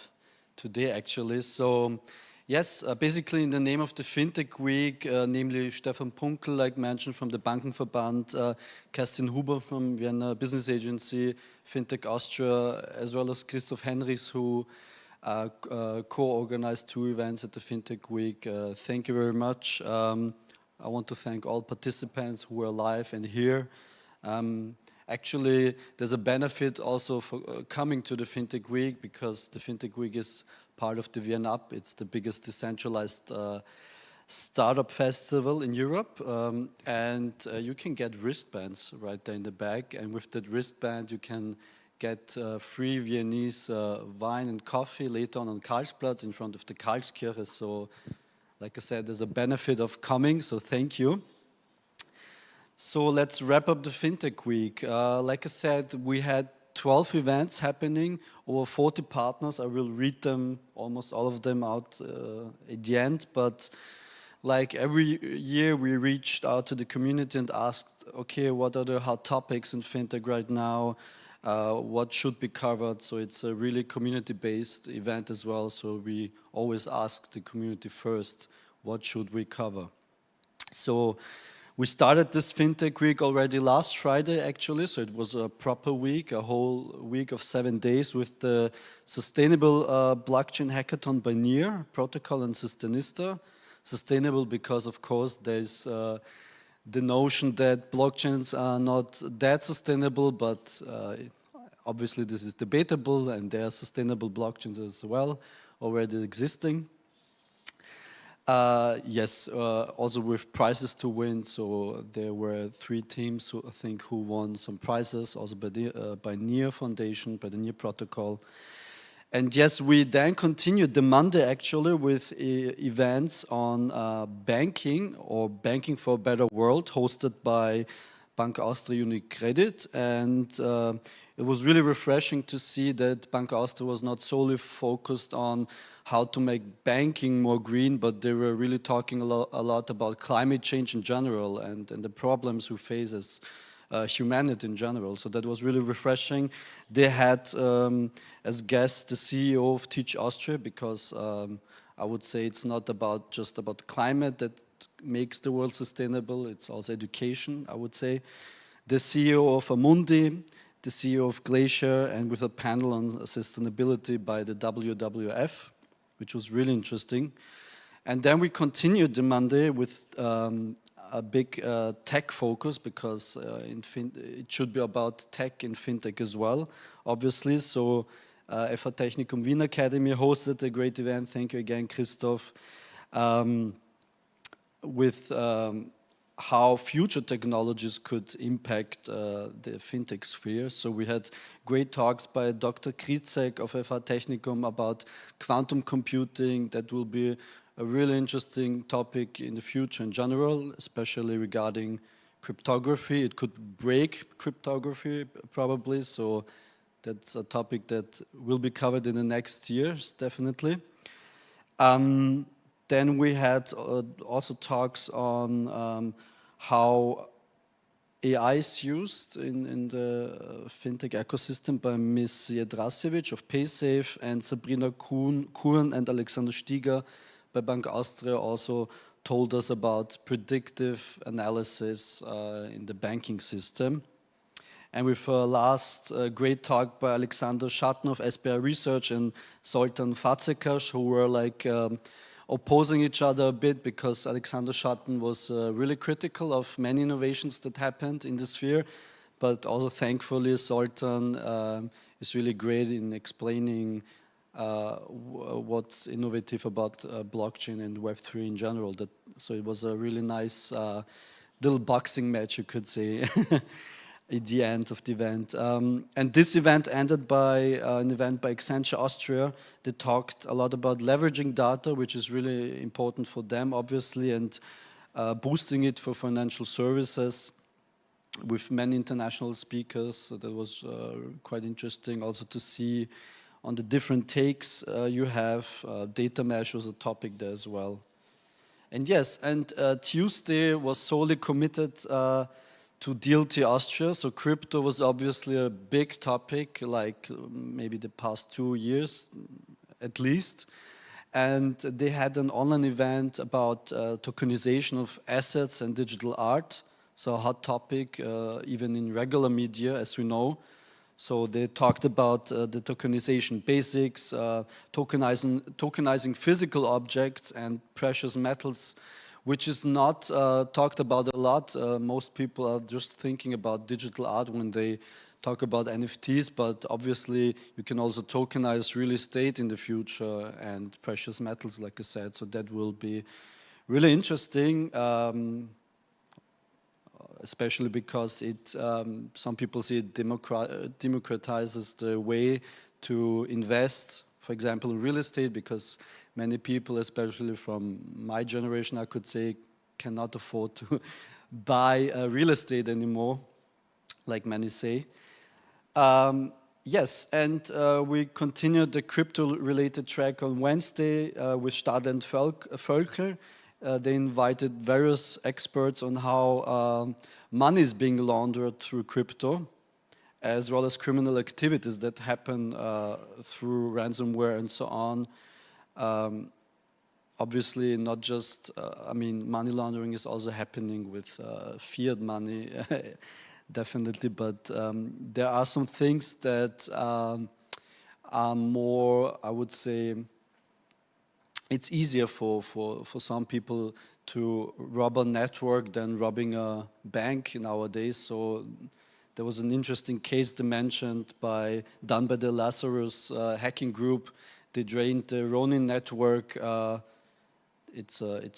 today actually. So yes, basically in the name of the FinTech Week, namely Stefan Punkel, like mentioned, from the Bankenverband, Kerstin Huber from Vienna Business Agency, FinTech Austria, as well as Christoph Henrichs, who co-organized 2 events at the FinTech Week. Thank you very much. I want to thank all participants who are live and here. Actually, there's a benefit also for coming to the FinTech Week, because the FinTech Week is part of the Vienna Up. It's the biggest decentralized startup festival in Europe. And you can get wristbands right there in the back. And with that wristband, you can get free Viennese wine and coffee later on Karlsplatz in front of the Karlskirche. So, like I said, there's a benefit of coming, so thank you. So let's wrap up the FinTech Week. Like I said, we had 12 events happening, over 40 partners. I will read them, almost all of them out at the end. But like every year, we reached out to the community and asked, okay, what are the hot topics in FinTech right now? What should be covered? So it's a really community-based event as well. So we always ask the community first, what should we cover? So we started this FinTech Week already last Friday, actually, so it was a proper week, a whole week of 7 days with the Sustainable Blockchain Hackathon by NIR, Protocol and Sustainista. Sustainable because, of course, there's the notion that blockchains are not that sustainable, but obviously this is debatable, and there are sustainable blockchains as well already existing. Yes, also with prizes to win. So there were 3 teams who I think who won some prizes, also by NEAR Foundation, by the NEAR Protocol. And yes, we then continued the Monday actually with events on banking or banking for a better world, hosted by Bank Austria UniCredit. And it was really refreshing to see that Bank Austria was not solely focused on how to make banking more green, but they were really talking a lot about climate change in general and the problems we face as humanity in general. So that was really refreshing. They had as guest the CEO of Teach Austria, because I would say it's not just about climate that makes the world sustainable, it's also education, I would say. The CEO of Amundi, the CEO of Glacier, and with a panel on sustainability by the WWF, which was really interesting. And then we continued the Monday with a big tech focus, because it should be about tech and fintech as well, obviously. So FH Technikum Wien Academy hosted a great event. Thank you again, Christoph. With how future technologies could impact the fintech sphere. So we had great talks by Dr. Krizek of FH Technikum about quantum computing. That will be a really interesting topic in the future in general, especially regarding cryptography. It could break cryptography probably, so that's a topic that will be covered in the next years, definitely. Then we had also talks on how AI is used in the fintech ecosystem by Ms. Jedrasevic of PaySafe, and Sabrina Kuhn and Alexander Stieger by Bank Austria also told us about predictive analysis in the banking system. And with a last great talk by Alexander Schatten of SBI Research and Zoltan Fazekas, who were like opposing each other a bit, because Alexander Schatten was really critical of many innovations that happened in the sphere, but also thankfully Zoltan is really great in explaining what's innovative about blockchain and Web3 in general. So it was a really nice little boxing match, you could say, at the end of the event. And this event ended by an event by Accenture Austria. They talked a lot about leveraging data, which is really important for them, obviously, and boosting it for financial services with many international speakers. So that was quite interesting also to see on the different takes you have. Data mesh was a topic there as well. And yes, and Tuesday was solely committed to DLT Austria. So crypto was obviously a big topic, like maybe the past 2 years at least. And they had an online event about tokenization of assets and digital art. So a hot topic even in regular media, as we know. So they talked about the tokenization basics, tokenizing physical objects and precious metals, which is not talked about a lot. Most people are just thinking about digital art when they talk about NFTs, but obviously you can also tokenize real estate in the future and precious metals, like I said. So that will be really interesting, especially because it, some people see it democratizes the way to invest, for example, in real estate, because many people, especially from my generation, I could say, cannot afford to buy real estate anymore, like many say. Yes, and we continued the crypto-related track on Wednesday with Stade and Völker. They invited various experts on how money is being laundered through crypto, as well as criminal activities that happen through ransomware and so on. Obviously, not just, I mean, money laundering is also happening with fiat money, definitely, but there are some things that are more, I would say, it's easier for some people to rob a network than robbing a bank nowadays. So there was an interesting case done by the Lazarus hacking group. They drained the Ronin network. It's the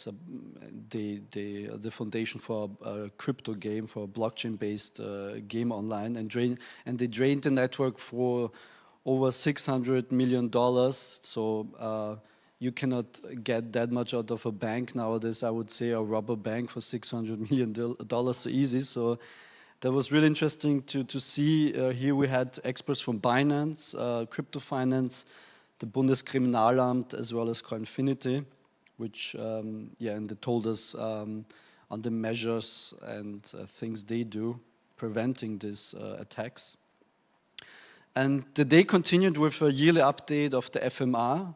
foundation for a crypto game, for a blockchain-based game online, and they drained the network for over $600 million. So you cannot get that much out of a bank nowadays. I would say, a rob a bank for $600 million so easy. So that was really interesting to see. Here we had experts from Binance, Crypto Finance, the Bundeskriminalamt, as well as Coinfinity, which, and they told us on the measures and things they do preventing these attacks. And the day continued with a yearly update of the FMR,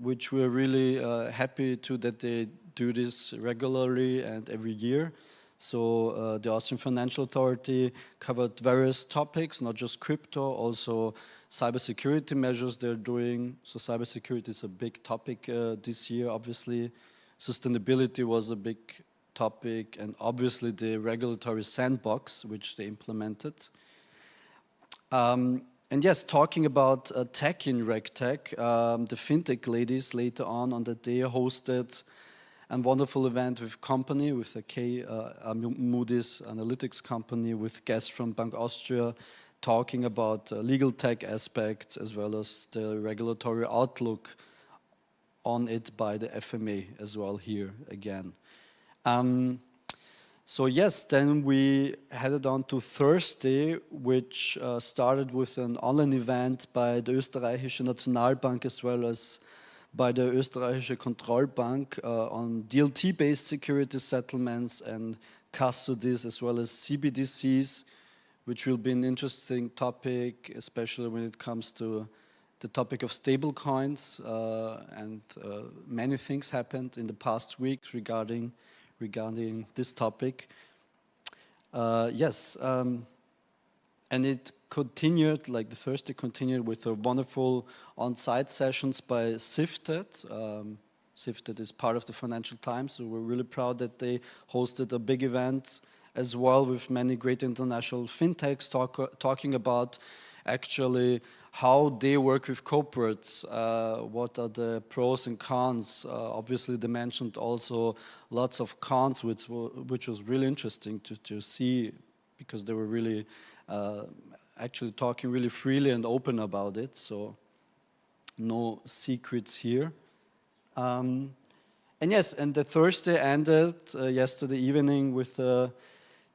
which we're really happy that they do this regularly and every year. So the Austrian Financial Authority covered various topics, not just crypto, also cybersecurity measures they're doing. So cybersecurity is a big topic this year, obviously. Sustainability was a big topic, and obviously the regulatory sandbox, which they implemented. And yes, talking about tech in RegTech, the fintech ladies later on the day hosted a wonderful event with a Moody's Analytics company, with guests from Bank Austria talking about legal tech aspects as well as the regulatory outlook on it by the FMA as well here again. So yes, then we headed on to Thursday, which started with an online event by the Österreichische Nationalbank as well as by the Österreichische Kontrollbank on DLT-based security settlements and custodies as well as CBDCs, which will be an interesting topic, especially when it comes to the topic of stable coins. And many things happened in the past weeks regarding this topic. And it continued, like the Thursday continued with a wonderful on-site sessions by Sifted. Sifted is part of the Financial Times, so we're really proud that they hosted a big event as well with many great international fintechs talking about actually how they work with corporates, what are the pros and cons. Obviously, they mentioned also lots of cons, which was really interesting to see, because they were really actually talking really freely and open about it, so no secrets here. And yes, and the Thursday ended yesterday evening with a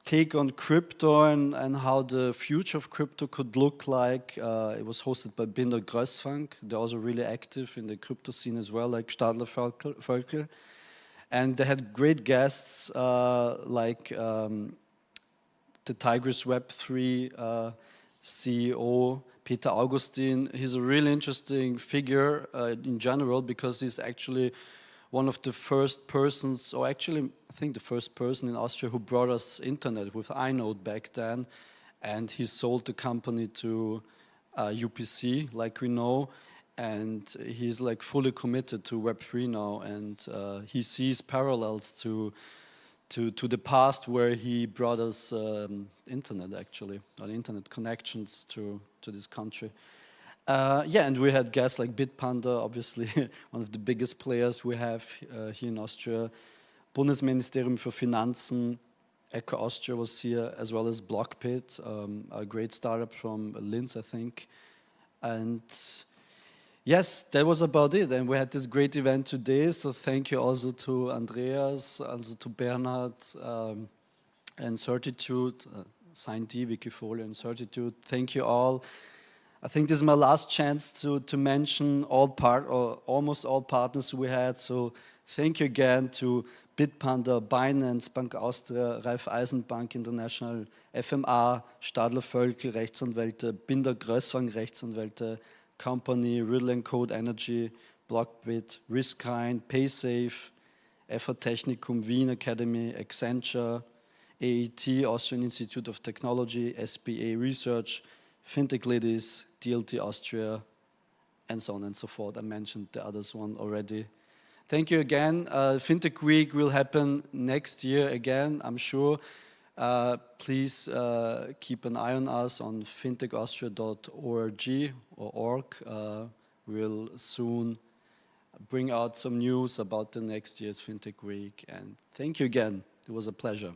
take on crypto and how the future of crypto could look like. It was hosted by Binder Grossfang. They're also really active in the crypto scene as well, like Stadler Völkel. And they had great guests like the Tigris Web3 CEO, Peter Augustin. He's a really interesting figure in general, because he's actually one of the first persons, or actually I think the first person in Austria who brought us internet with iNode back then, and he sold the company to UPC, like we know, and he's like fully committed to Web3 now, and he sees parallels to the past where he brought us internet, actually, or internet connections to this country. And we had guests like Bitpanda, obviously one of the biggest players we have here in Austria. Bundesministerium für Finanzen, Echo Austria was here, as well as Blockbit, a great startup from Linz, I think. And yes, that was about it. And we had this great event today, so thank you also to Andreas, also to Bernhard, and Certitude, Scienti, Wikifolio, and Certitude. Thank you all. I think this is my last chance to mention almost all partners we had. So thank you again to Bitpanda, Binance, Bank Austria, Raiffeisenbank International, FMA, Stadler Völkel, Rechtsanwälte, Binder Grossfang, Rechtsanwälte, Company, Riddle & Code Energy, Blockbit, Riskine, PaySafe, FH Technikum, Wien Academy, Accenture, AET, Austrian Institute of Technology, SBA Research, Fintech Ladies, DLT Austria, and so on and so forth. I mentioned the others one already. Thank you again. FinTech Week will happen next year again, I'm sure. Please keep an eye on us on fintechaustria.org or org. We'll soon bring out some news about the next year's FinTech Week. And thank you again. It was a pleasure.